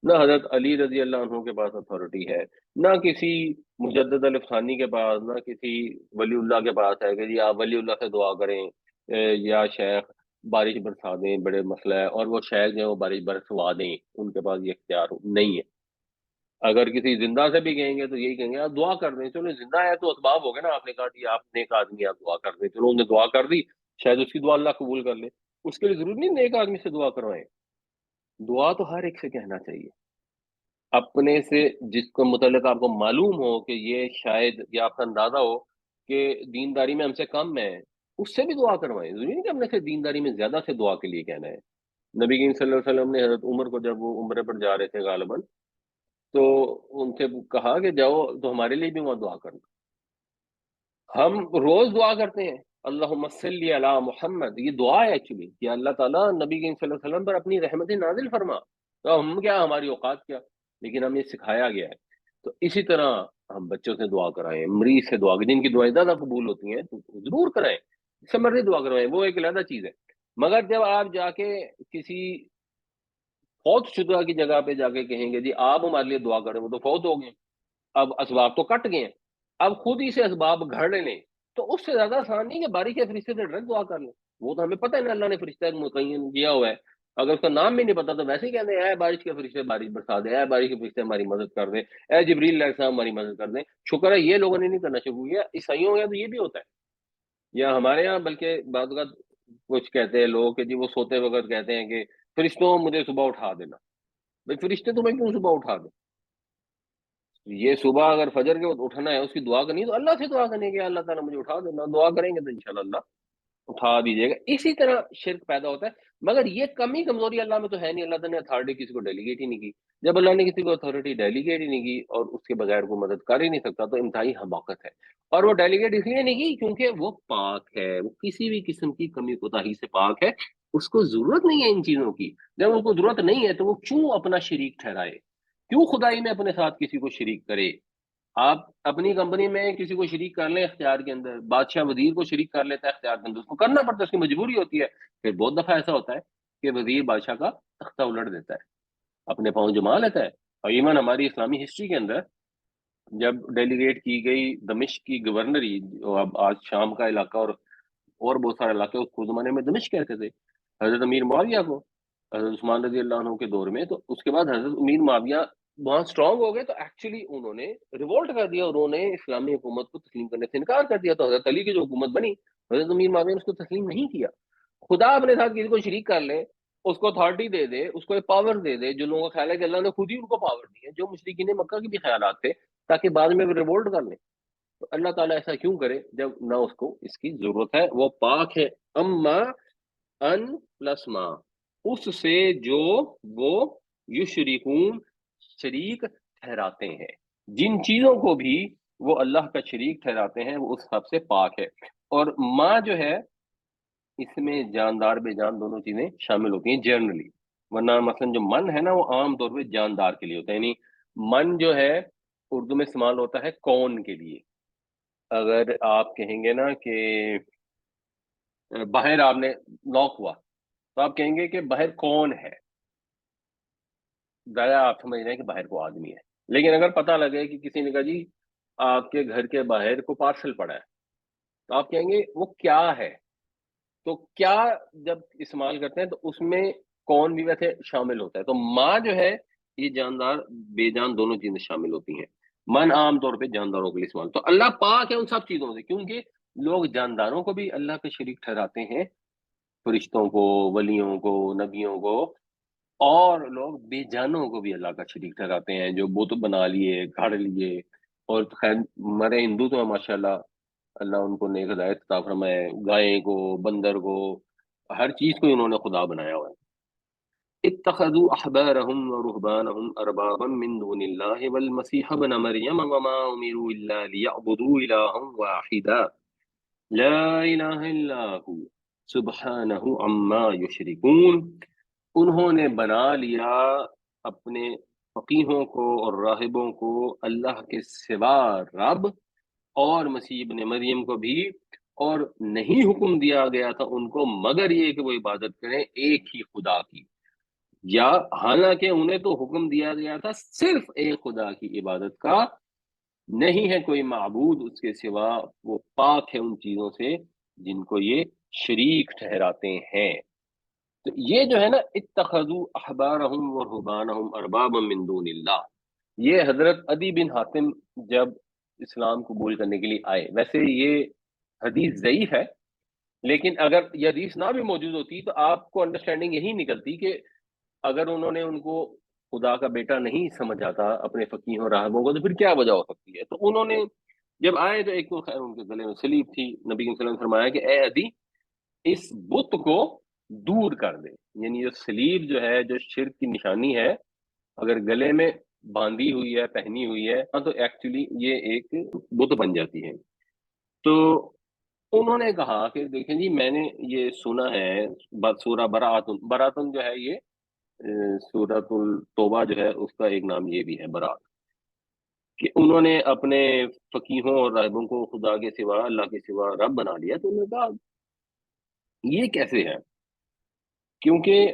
نہ حضرت علی رضی اللہ عنہ کے پاس اتھارٹی ہے، نہ کسی مجدد الف ثانی کے پاس، نہ کسی ولی اللہ کے پاس ہے کہ جی آپ ولی اللہ سے دعا کریں یا شیخ بارش برسا دیں بڑے مسئلہ ہے، اور وہ شیخ جو ہے وہ بارش برسوا دیں، ان کے پاس یہ اختیار نہیں ہے۔ اگر کسی زندہ سے بھی کہیں گے تو یہی کہیں گے آپ دعا کر دیں، چلو زندہ ہے تو اسباب ہو گئے نا، آپ نے کہا جی آپ نیک آدمی آپ دعا کر دیں، چلو انہوں نے دعا کر دی، شاید اس کی دعا اللہ قبول کر لے، اس کے لیے ضروری نہیں نیک آدمی سے دعا کروائیں۔ دعا تو ہر ایک سے کہنا چاہیے، اپنے سے جس کو متعلق آپ کو معلوم ہو کہ یہ شاید یا آپ کا اندازہ ہو کہ دینداری میں ہم سے کم ہے، اس سے بھی دعا کروائیں، ضروری نہیں کہ اپنے سے دینداری میں زیادہ سے دعا کے لیے کہنا ہے۔ نبی کریم صلی اللہ علیہ وسلم نے حضرت عمر کو جب وہ عمرے پر جا رہے تھے غالباً تو ان سے کہا کہ جاؤ تو ہمارے لیے بھی وہاں دعا کرنا. ہم روز دعا کرتے ہیں اللہم صلی علی محمد، یہ دعا ہے ایکچولی کہ اللہ تعالیٰ نبی کریم صلی اللہ علیہ وسلم پر اپنی رحمت نازل فرما. تو ہم کیا، ہماری اوقات کیا، لیکن ہمیں سکھایا گیا ہے. تو اسی طرح ہم بچوں سے دعا کرائیں، مریض سے دعا کریں، جن کی دعائیں زیادہ قبول ہوتی ہیں تو ضرور کرائیں، جس سے مرضی دعا کروائیں، وہ ایک علیحدہ چیز ہے. مگر جب آپ جا کے کسی فوت شدہ کی جگہ پہ جا کے کہیں گے جی آپ ہمارے لیے دعا کریں، وہ تو فوت ہو گئے، اب اسباب تو کٹ گئے ہیں، اب خود ہی سے اسباب گھڑ لیں، تو اس سے زیادہ آسان نہیں کہ بارش کے فرشتے سے ڈائریکٹ دعا کر لیں. وہ تو ہمیں پتہ ہے نا اللہ نے فرشتہ متعین کیا ہوا ہے. اگر اس کا نام بھی نہیں پتا تو ویسے ہی کہتے ہیں اے بارش کے فرشتے بارش برسا دے، اے بارش کے فرشتے ہماری مدد کر دیں، اے جبریل علیہ السلام ہماری مدد کر دیں. شکر ہے یہ لوگوں نے نہیں کرنا شروع کیا. عیسائیوں کے تو یہ بھی ہوتا ہے، یا ہمارے یہاں بلکہ بعض اوقات کچھ کہتے ہیں لوگ کہ جی وہ سوتے وقت کہتے ہیں کہ فرشتوں مجھے صبح اٹھا دینا. بھائی فرشتے تمہیں کیوں صبح اٹھا دیں؟ یہ صبح اگر فجر کے وقت اٹھنا ہے اس کی دعا کرنی ہے تو اللہ سے دعا کریں کہ اللہ تعالیٰ مجھے اٹھا دینا. دعا کریں گے تو انشاءاللہ اللہ اٹھا دیجیے گا. اسی طرح شرک پیدا ہوتا ہے. مگر یہ کمی کمزوری اللہ میں تو ہے نہیں، اللہ تعالیٰ نے اتھارٹی کسی کو ڈیلیگیٹ ہی نہیں کی. جب اللہ نے کسی کو اتھارٹی ڈیلیگیٹ ہی نہیں کی اور اس کے بغیر وہ مدد کر ہی نہیں سکتا تو انتہائی حماقت ہے. اور وہ ڈیلیگیٹ اس لیے نہیں کی کیونکہ وہ پاک ہے، وہ کسی بھی قسم کی کمی کوتاہی سے پاک ہے. اس کو ضرورت نہیں ہے ان چیزوں کی. جب اس کو ضرورت نہیں ہے تو وہ کیوں اپنا شریک ٹھہرائے، کیوں خدائی میں اپنے ساتھ کسی کو شریک کرے. آپ اپنی کمپنی میں کسی کو شریک کر لیں اختیار کے اندر، بادشاہ وزیر کو شریک کر لیتا ہے اختیار کے اندر، اس کو کرنا پڑتا ہے، اس کی مجبوری ہوتی ہے. پھر بہت دفعہ ایسا ہوتا ہے کہ وزیر بادشاہ کا تختہ الٹ دیتا ہے، اپنے پاؤں جما لیتا ہے. اور ایون ہماری اسلامی ہسٹری کے اندر جب ڈیلیگیٹ کی گئی دمشق کی گورنری، جو اب آج شام کا علاقہ اور بہت سارے علاقے اس کو زمانے میں دمشق کہتے تھے، حضرت امیر معاویہ کو حضرت عثمان رضی اللہ عنہ کے دور میں، تو اس کے بعد حضرت امیر معاویہ وہاں اسٹرانگ ہو گئے تو ایکچولی انہوں نے ریوولٹ کر دیا، انہوں نے اسلامی حکومت کو تسلیم کرنے سے انکار کر دیا. تو حضرت علی کی جو حکومت بنی، حضرت امیر معاویہ نے اس کو تسلیم نہیں کیا. خدا اپنے ساتھ کسی کو شریک کر لے، اس کو اتھارٹی دے دے، اس کو ایک پاور دے دے. جو لوگوں کا خیال ہے کہ اللہ نے خود ہی ان کو پاور دی ہے، جو مشرکین مکہ کے بھی خیالات تھے، تاکہ بعد میں وہ ریوولٹ کر لیں. تو اللہ تعالیٰ ایسا کیوں کرے جب نہ اس کو اس کی ضرورت ہے؟ وہ پاک ہے. اما ان پلس ما، اس سے جو وہ یشرکون شریک ٹھہراتے ہیں، جن چیزوں کو بھی وہ اللہ کا شریک ٹھہراتے ہیں وہ اس سب سے پاک ہے. اور ماں جو ہے اس میں جاندار بے جان دونوں چیزیں شامل ہوتی ہیں جنرلی. ورنہ مثلا جو من ہے نا وہ عام طور پہ جاندار کے لیے ہوتا ہے. یعنی من جو ہے اردو میں استعمال ہوتا ہے کون کے لیے. اگر آپ کہیں گے نا کہ باہر آپ نے نوک ہوا تو آپ کہیں گے کہ باہر کون ہے، ظاہر آپ سمجھ رہے ہیں کہ باہر کو آدمی ہے. لیکن اگر پتہ لگے کہ کسی نے کہا جی آپ کے گھر کے باہر کو پارسل پڑا ہے، تو آپ کہیں گے وہ کیا ہے. تو کیا جب استعمال کرتے ہیں تو اس میں کون بھی ویسے شامل ہوتا ہے. تو ماں جو ہے یہ جاندار بے جان دونوں چیزیں شامل ہوتی ہیں. من عام طور پہ جانداروں کے لیے استعمال. تو اللہ پاک ہے ان سب چیزوں سے، کیونکہ لوگ جانداروں کو بھی اللہ کے شریک ٹھہراتے ہیں، فرشتوں کو، ولیوں کو، نبیوں کو، اور لوگ بے جانوں کو بھی اللہ کا شریک ٹھہراتے ہیں، جو بت بنا لیے، گھڑ لیے. اور خیر ہمارے ہندو تو ہیں ماشاءاللہ، اللہ ان کو نیک ہدایت عطا فرمائے، گائے کو، بندر کو، ہر چیز کو انہوں نے خدا بنایا ہوا ہے. اتخذوا احبارهم ورهبانهم اربابا من دون الله والمسيح ابن مريم وما امروا الا ليعبدوا الها واحدا لا اله الا هو سبحانه عما يشركون. انہوں نے بنا لیا اپنے فقیہوں کو اور راہبوں کو اللہ کے سوا رب، اور مسیح ابن مریم کو بھی، اور نہیں حکم دیا گیا تھا ان کو مگر یہ کہ وہ عبادت کریں ایک ہی خدا کی. یا حالانکہ انہیں تو حکم دیا گیا تھا صرف ایک خدا کی عبادت کا، نہیں ہے کوئی معبود اس کے سوا، وہ پاک ہے ان چیزوں سے جن کو یہ شریک ٹھہراتے ہیں. تو یہ جو ہے نا اتخذوا احبارهم ورهبانهم اربابا من دون اللہ، یہ حضرت عدی بن حاتم جب اسلام قبول کرنے کے لیے آئے. ویسے یہ حدیث ضعیف ہے، لیکن اگر یہ حدیث نہ بھی موجود ہوتی تو آپ کو انڈرسٹینڈنگ یہی نکلتی کہ اگر انہوں نے ان کو خدا کا بیٹا نہیں سمجھا تھا اپنے فقیہوں راہبوں کو، تو پھر کیا وجہ ہو سکتی ہے. تو انہوں نے جب آئے تو ایک تو خیر ان کے گلے میں سلیب تھی، نبی صلی اللہ علیہ وسلم نے فرمایا کہ اے عدی اس بت کو دور کر دے. یعنی جو سلیب جو ہے جو شرک کی نشانی ہے، اگر گلے میں باندھی ہوئی ہے، پہنی ہوئی ہے، ہاں تو ایکچولی یہ ایک بت بن جاتی ہے۔ تو انہوں نے کہا کہ دیکھیں جی میں نے یہ سنا ہے، سورہ براتن، براتن جو ہے یہ سورۃ التوبہ جو ہے اس کا ایک نام یہ بھی ہے برات، کہ انہوں نے اپنے فقیہوں اور راہبوں کو خدا کے سوا، اللہ کے سوا رب بنا لیا۔ تو انہوں نے کہا یہ کیسے ہے؟ کیونکہ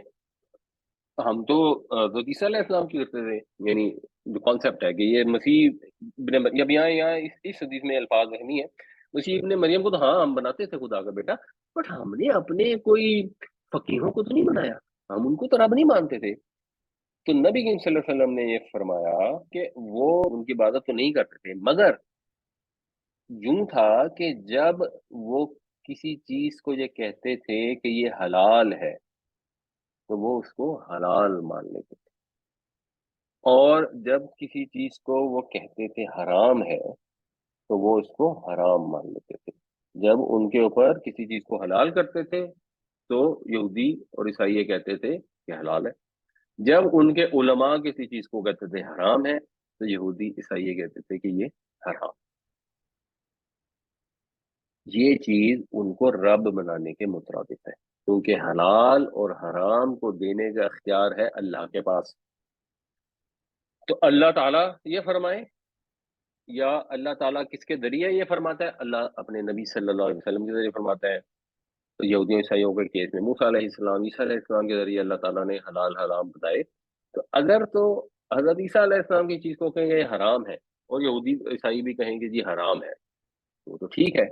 ہم تو حضرت عیسیٰ علیہ السلام کی کرتے تھے، یعنی جو کانسیپٹ ہے کہ یہ مسیح ابن اب یہاں اس حدیث میں الفاظ نہیں ہے، مسیح ابن مریم کو تو ہاں ہم بناتے تھے خدا کا بیٹا، بٹ ہم نے اپنے کوئی فقیہوں کو تو نہیں بنایا، ہم ان کو تو رب نہیں مانتے تھے۔ تو نبی کریم صلی اللہ علیہ وسلم نے یہ فرمایا کہ وہ ان کی عبادت تو نہیں کرتے تھے، مگر یوں تھا کہ جب وہ کسی چیز کو یہ کہتے تھے کہ یہ حلال ہے تو وہ اس کو حلال مان لیتے تھے، اور جب کسی چیز کو وہ کہتے تھے حرام ہے تو وہ اس کو حرام مان لیتے تھے۔ جب ان کے اوپر کسی چیز کو حلال کرتے تھے تو یہودی اور عیسائی یہ کہتے تھے کہ حلال ہے، جب ان کے علماء کسی چیز کو کہتے تھے حرام ہے تو یہودی عیسائی یہ کہتے تھے کہ یہ حرام۔ یہ چیز ان کو رب بنانے کے مترادف ہے، کیونکہ حلال اور حرام کو دینے کا اختیار ہے اللہ کے پاس۔ تو اللہ تعالیٰ یہ فرمائے یا اللہ تعالیٰ کس کے ذریعے یہ فرماتا ہے؟ اللہ اپنے نبی صلی اللہ علیہ وسلم کے ذریعے فرماتا ہے۔ تو یہودیوں عیسائیوں کے کیس میں موسیٰ علیہ السلام، عیسیٰ علیہ السلام کے ذریعے اللہ تعالیٰ نے حلال حرام بتائے۔ تو اگر تو حضرت عیسیٰ علیہ السلام کی چیز کو کہیں گے یہ حرام ہے اور یہودی عیسائی بھی کہیں گے جی حرام ہے، وہ تو ٹھیک ہے،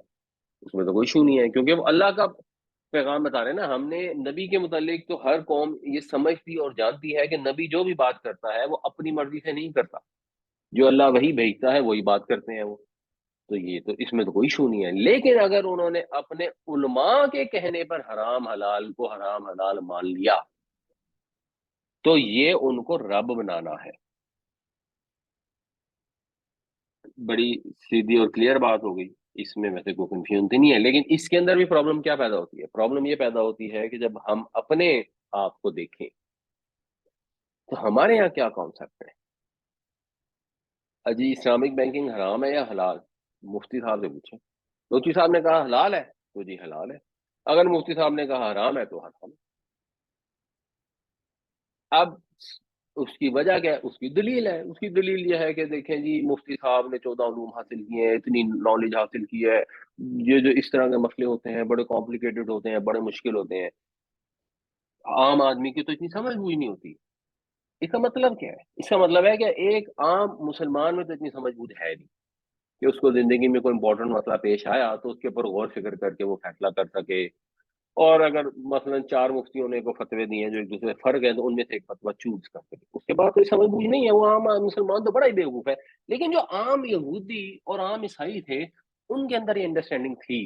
اس میں تو کوئی ایشو نہیں ہے، کیونکہ وہ اللہ کا پیغام بتا رہے ہیں نا۔ ہم نے نبی کے متعلق تو ہر قوم یہ سمجھتی اور جانتی ہے کہ نبی جو بھی بات کرتا ہے وہ اپنی مرضی سے نہیں کرتا، جو اللہ وہی بھیجتا ہے وہی بات کرتے ہیں وہ۔ تو یہ تو اس میں تو کوئی ایشو نہیں ہے، لیکن اگر انہوں نے اپنے علماء کے کہنے پر حرام حلال کو حرام حلال مان لیا تو یہ ان کو رب بنانا ہے۔ بڑی سیدھی اور کلیئر بات ہو گئی، اس میں ویسے کوئی کنفیوژن تو نہیں ہے، لیکن اس کے اندر بھی پرابلم کیا پیدا ہوتی ہے؟ پرابلم یہ پیدا ہوتی ہے کہ جب ہم اپنے آپ کو دیکھیں تو ہمارے یہاں کیا کانسیپٹ ہے؟ اجی اسلامک بینکنگ حرام ہے یا حلال؟ مفتی صاحب سے پوچھیں، مفتی صاحب نے کہا حلال ہے تو جی حلال ہے، اگر مفتی صاحب نے کہا حرام ہے تو حرام ہے۔ اب اس کی وجہ کیا ہے؟ اس کی دلیل ہے، اس کی دلیل یہ ہے کہ دیکھیں جی مفتی صاحب نے 14 علوم حاصل کیے ہیں، اتنی نالج حاصل کی ہے، یہ جو اس طرح کے مسئلے ہوتے ہیں بڑے کمپلیکیٹڈ ہوتے ہیں، بڑے مشکل ہوتے ہیں، عام آدمی کی تو اتنی سمجھ ہوئی نہیں ہوتی۔ اس کا مطلب کیا ہے؟ اس کا مطلب ہے کہ ایک عام مسلمان میں تو اتنی سمجھ بوجھ ہے نہیں کہ اس کو زندگی میں کوئی امپورٹنٹ مسئلہ پیش آیا تو اس کے اوپر غور فکر کر کے وہ فیصلہ کر سکے، اور اگر مثلا 4 مفتیوں نے کو فتوے دیے ہیں جو ایک دوسرے سے فرق ہے تو ان میں سے ایک فتویٰ چوز کر سکے، اس کے بعد کوئی سمجھ بوجھ نہیں ہے، وہ عام مسلمان تو بڑا ہی بیوقوف ہے۔ لیکن جو عام یہودی اور عام عیسائی تھے ان کے اندر یہ انڈرسٹینڈنگ تھی،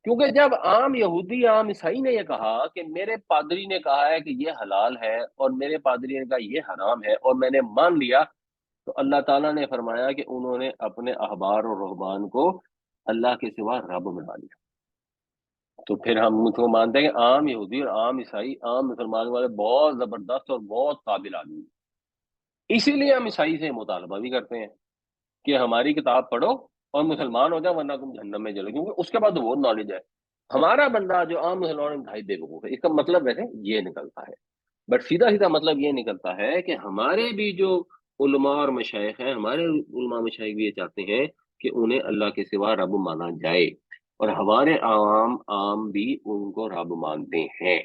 کیونکہ جب عام یہودی عام عیسائی نے یہ کہا کہ میرے پادری نے کہا ہے کہ یہ حلال ہے اور میرے پادری نے کہا یہ حرام ہے اور میں نے مان لیا، تو اللہ تعالیٰ نے فرمایا کہ انہوں نے اپنے احبار اور رہبان کو اللہ کے سوا رب بنا لیا۔ تو پھر ہم اس کو مانتے ہیں کہ عام یہودی اور عام عیسائی عام مسلمان والے بہت زبردست اور بہت قابل آدمی ہیں، اسی لیے ہم عیسائی سے مطالبہ بھی کرتے ہیں کہ ہماری کتاب پڑھو اور مسلمان ہو جاؤ ورنہ تم جہنم میں جلو، کیونکہ اس کے بعد وہ نالج ہے۔ ہمارا بندہ جو عام مسلمان انتہائی بے وقوف ہے، اس کا مطلب ویسے یہ نکلتا ہے، بٹ سیدھا سیدھا مطلب یہ نکلتا ہے کہ ہمارے بھی جو علماء اور مشائخ ہیں، ہمارے علماء مشائخ بھی یہ چاہتے ہیں کہ انہیں اللہ کے سوا رب مانا جائے، اور ہمارے عام بھی ان کو رب مانتے ہیں۔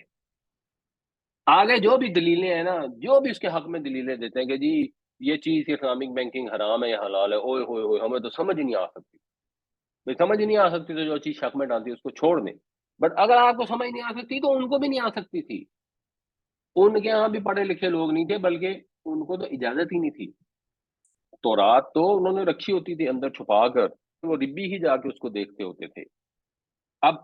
آگے جو بھی دلیلیں ہیں نا، جو بھی اس کے حق میں دلیلیں دیتے ہیں کہ جی یہ چیز اسلامک بینکنگ حرام ہے یا حلال ہے، اوئے ہوئے ہوئے ہمیں تو سمجھ ہی نہیں آ سکتی، بھائی سمجھ ہی نہیں آ سکتی تو جو چیز شک میں ڈالتی ہے اس کو چھوڑ دیں، بٹ اگر آپ کو سمجھ نہیں آ سکتی تو ان کو بھی نہیں آ سکتی تھی۔ ان کے یہاں بھی پڑھے لکھے لوگ نہیں تھے، بلکہ ان کو تو اجازت ہی نہیں تھی، تورات تو انہوں نے رکھی ہوتی تھی اندر چھپا کر، وہ ربی ہی جا کے اس کو دیکھتے ہوتے تھے۔ اب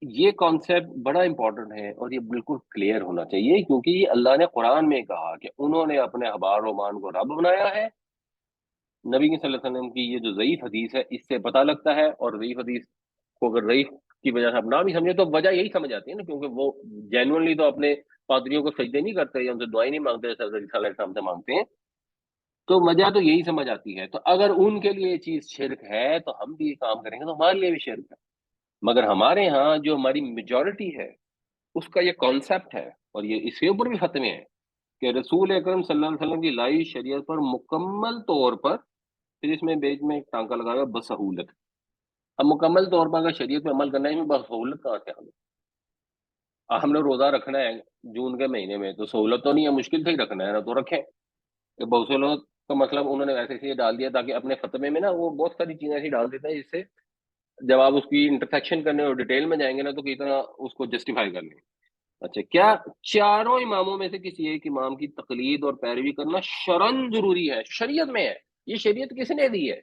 یہ کانسیپٹ بڑا امپورٹنٹ ہے اور یہ بالکل کلیئر ہونا چاہیے، کیونکہ یہ اللہ نے قرآن میں کہا کہ انہوں نے اپنے احبار و مان کو رب بنایا ہے۔ نبی صلی اللہ علیہ وسلم کی یہ جو ضعیف حدیث ہے اس سے پتہ لگتا ہے، اور ضعیف حدیث کو اگر ضعیف کی وجہ سے آپ نہ بھی سمجھے تو وجہ یہی سمجھ آتی ہے نا، کیونکہ وہ جینوئنلی تو اپنے پادریوں کو سجدے نہیں کرتے یا ان سے دعائیں نہیں مانگتے جیسے حضرت عیسیٰ علیہ السلام سے مانگتے ہیں، تو وجہ تو یہی سمجھ آتی ہے. تو اگر ان کے لیے یہ چیز شرک ہے تو ہم بھی یہ کام کریں گے تو ہمارے لیے بھی شرک ہے. مگر ہمارے ہاں جو ہماری میجورٹی ہے اس کا یہ کانسیپٹ ہے، اور یہ اس کے اوپر بھی فتوے ہیں کہ رسول اکرم صلی اللہ علیہ وسلم کی لائی شریعت پر مکمل طور پر، پھر اس میں بیچ میں ایک ٹانکا لگا ہوا ہے، بسہولت. اب مکمل طور پر اگر شریعت پہ عمل کرنا ہے، اس میں بسہولت کہاں سے ہمیں؟ ہم نے روزہ رکھنا ہے جون کے مہینے میں، تو سہولت تو نہیں ہے، مشکل سے ہی رکھنا ہے نا، تو رکھیں. کہ بہت سے لوگ کا مطلب انہوں نے ویسے ہی ڈال دیا تاکہ اپنے فتوے میں نا وہ بہت ساری چیزیں ایسی ڈال دیتے ہیں جس سے جب آپ اس کی انٹرسیکشن کرنے اور ڈیٹیل میں جائیں گے نا تو کئی طرح اس کو جسٹیفائی کر لیں. اچھا، کیا چاروں اماموں میں سے کسی ایک امام کی تقلید اور پیروی کرنا شرعن ضروری ہے؟ شریعت میں ہے. یہ شریعت کس نے دی ہے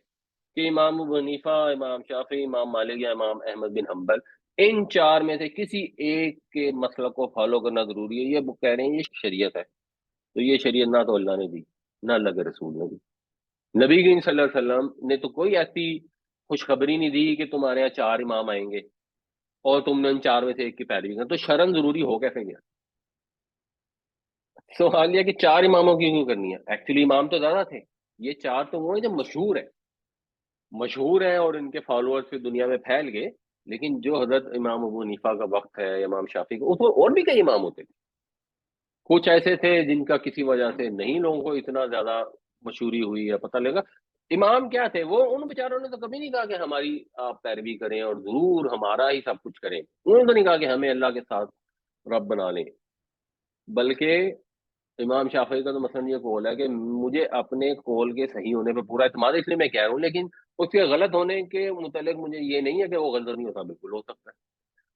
کہ امام ابو حنیفہ، امام شافعی، امام مالک یا امام احمد بن حنبل ان چار میں سے کسی ایک کے مسلک کو فالو کرنا ضروری ہے؟ یہ کہہ رہے ہیں یہ شریعت ہے. تو یہ شریعت نہ تو اللہ نے دی نہ اللہ کے رسول نے دی. نبی کریم صلی اللہ علیہ وسلم نے تو کوئی ایسی خوشخبری نہیں دی کہ تمہارے یہاں چار امام آئیں گے اور تم نے ان چار میں سے ایک کی پیروی کرنا. تو شرن ضروری ہو کیسے گیا؟ سوال یہ کہ چار اماموں کی کیوں کرنی ہے؟ ایکچولی امام تو زیادہ تھے. یہ چار تو وہ ہیں جو مشہور ہیں اور ان کے فالوورز پھر دنیا میں پھیل گئے. لیکن جو حضرت امام ابو حنیفہ کا وقت ہے، امام شافعی کا، اس میں اور بھی کئی امام ہوتے تھے. کچھ ایسے تھے جن کا کسی وجہ سے نہیں لوگوں کو اتنا زیادہ مشہوری ہوئی ہے پتہ لگا. امام کیا تھے؟ وہ ان بیچاروں نے تو کبھی نہیں کہا کہ ہماری آپ پیروی کریں اور ضرور ہمارا ہی سب کچھ کریں. انہوں نے تو نہیں کہا کہ ہمیں اللہ کے ساتھ رب بنا لیں. بلکہ امام شافعی کا تو مثلا یہ قول ہے کہ مجھے اپنے قول کے صحیح ہونے پہ پورا اعتماد ہے، اس لیے میں کہہ رہا ہوں، لیکن اس کے غلط ہونے کے متعلق مجھے یہ نہیں ہے کہ وہ غلط نہیں ہوتا، بالکل ہو سکتا ہے.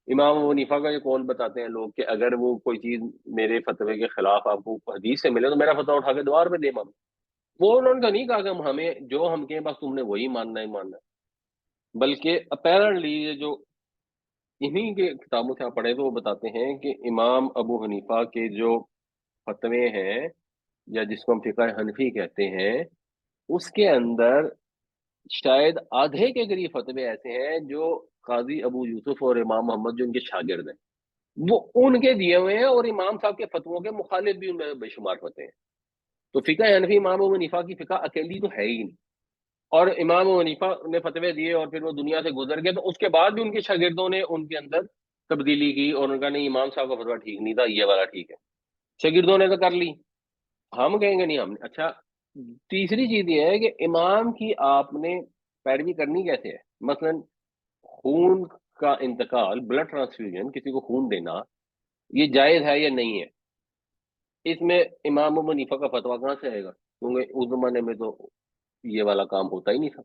امام ابو حنیفہ کا یہ قول بتاتے ہیں لوگ کہ اگر وہ کوئی چیز میرے فتوے کے خلاف آپ کو حدیث سے ملے تو میرا فتویٰ اٹھا کے دوار پہ دے مانو. وہ انہوں نے تو نہیں کہا کہ ہمیں جو ہم کہیں بس تم نے وہی ماننا ہی ماننا ہے. بلکہ اپیرنٹلی یہ جو انہی کے کتابوں سے آپ پڑھیں تو وہ بتاتے ہیں کہ امام ابو حنیفہ کے جو فتوے ہیں یا جس کو ہم فقہ حنفی کہتے ہیں، اس کے اندر شاید آدھے کے قریب فتوے ایسے ہیں جو قاضی ابو یوسف اور امام محمد جو ان کے شاگرد ہیں وہ ان کے دیے ہوئے ہیں، اور امام صاحب کے فتووں کے مخالف بھی ان میں بے شمار فتوے ہیں. تو فقہ حنفی امام ابو حنیفہ کی فقہ اکیلی تو ہے ہی نہیں. اور امام ابو حنیفہ نے فتوے دیے اور پھر وہ دنیا سے گزر گئے، تو اس کے بعد بھی ان کے شاگردوں نے ان کے اندر تبدیلی کی اور ان کا نہیں امام صاحب کا فتویٰ ٹھیک نہیں تھا، یہ والا ٹھیک ہے. شاگردوں نے تو کر لی، ہم کہیں گے نہیں ہم نے. اچھا، تیسری چیز یہ ہے کہ امام کی آپ نے پیروی کرنی کیسے ہے؟ مثلا خون کا انتقال، بلڈ ٹرانسفیوژن، کسی کو خون دینا، یہ جائز ہے یا نہیں ہے؟ اس میں امام ابو حنیفہ کا فتویٰ کہاں سے آئے گا؟ کیونکہ اس زمانے میں تو یہ والا کام ہوتا ہی نہیں تھا.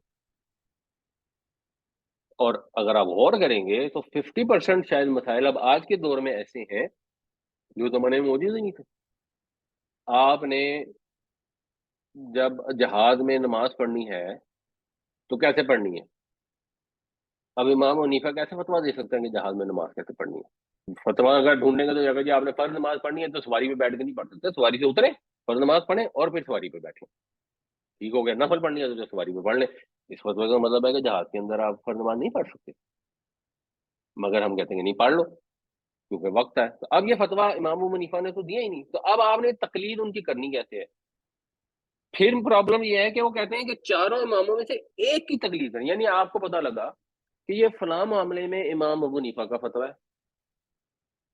اور اگر آپ غور کریں گے تو 50% شاید مسائل اب آج کے دور میں ایسے ہیں جو زمانے میں موجود ہی نہیں تھے. آپ نے جب جہاد میں نماز پڑھنی ہے تو کیسے پڑھنی ہے؟ اب امام حنیفہ کیسے فتویٰ دے سکتے ہیں کہ جہاد میں نماز کیسے پڑھنی ہے؟ فتویٰ اگر ڈھونڈنے کا تو اگر جی آپ نے فرض نماز پڑھنی ہے تو سواری پہ بیٹھ کے نہیں پڑھ سکتے، سواری سے اترے، فرض نماز پڑھیں اور پھر سواری پہ بیٹھیں. ٹھیک ہو گیا. نفل پڑھنی ہے تو جو سواری پہ پڑھ لیں. اس فتویٰ کا مطلب ہے کہ جہاد کے اندر آپ فرض نماز نہیں پڑھ سکتے، مگر ہم کہتے ہیں کہ نہیں پڑھ لو کیونکہ وقت ہے. تو اب یہ فتویٰ امام ابو حنیفہ نے تو دیا ہی نہیں، تو اب آپ نے تقلید ان کی کرنی کیسے ہے؟ پھر پرابلم یہ ہے کہ وہ کہتے ہیں کہ چاروں اماموں میں سے ایک کی تقلید کریں. یعنی آپ کو پتہ لگا کہ یہ فلاں معاملے میں امام ابو حنیفہ کا فتویٰ ہے،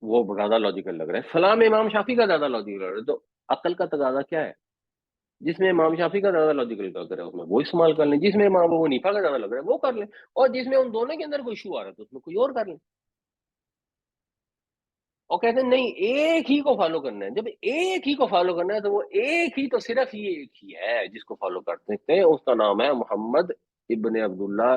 وہ زیادہ لاجیکل لگ رہا ہے. فلاں میں امام شافی کا زیادہ لاجیکل لگ رہا ہے. تو عقل کا تقاضا کیا ہے؟ جس میں امام شافی کا زیادہ لاجیکل لگ رہا ہے اس میں وہ استعمال کر لیں، جس میں امام ابو حنیفہ کا زیادہ لگ رہا ہے وہ کر لیں، اور جس میں ان دونوں کے اندر کوئی ایشو آ رہا ہے تو اس میں کوئی اور کر لیں. اور کہتے ہیں نہیں ایک ہی کو فالو کرنا ہے. جب ایک ہی کو فالو کرنا ہے تو وہ ایک ہی تو صرف یہ ایک ہی ہے جس کو فالو کر سکتے ہیں، اس کا نام ہے محمد ابن عبداللہ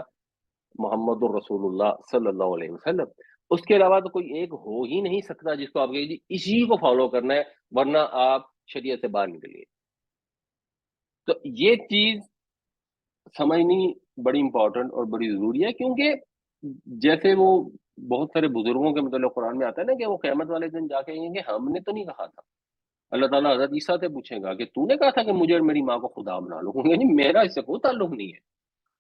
محمد الرسول اللہ صلی اللہ علیہ وسلم. اس کے علاوہ تو کوئی ایک ہو ہی نہیں سکتا جس کو آپ کہیں جی اسی کو فالو کرنا ہے، ورنہ آپ شریعت سے باہر نکلیے. تو یہ چیز سمجھنی بڑی امپورٹنٹ اور بڑی ضروری ہے، کیونکہ جیسے وہ بہت سارے بزرگوں کے متعلق قرآن میں آتا ہے نا کہ وہ قیامت والے دن جا کے کہیں گے ہم نے تو نہیں کہا تھا. اللہ تعالیٰ حضرت عیسیٰ سے پوچھے گا کہ تو نے کہا تھا کہ مجھے اور میری ماں کو خدا بنا لو، یعنی میرا اس سے کوئی تعلق نہیں ہے.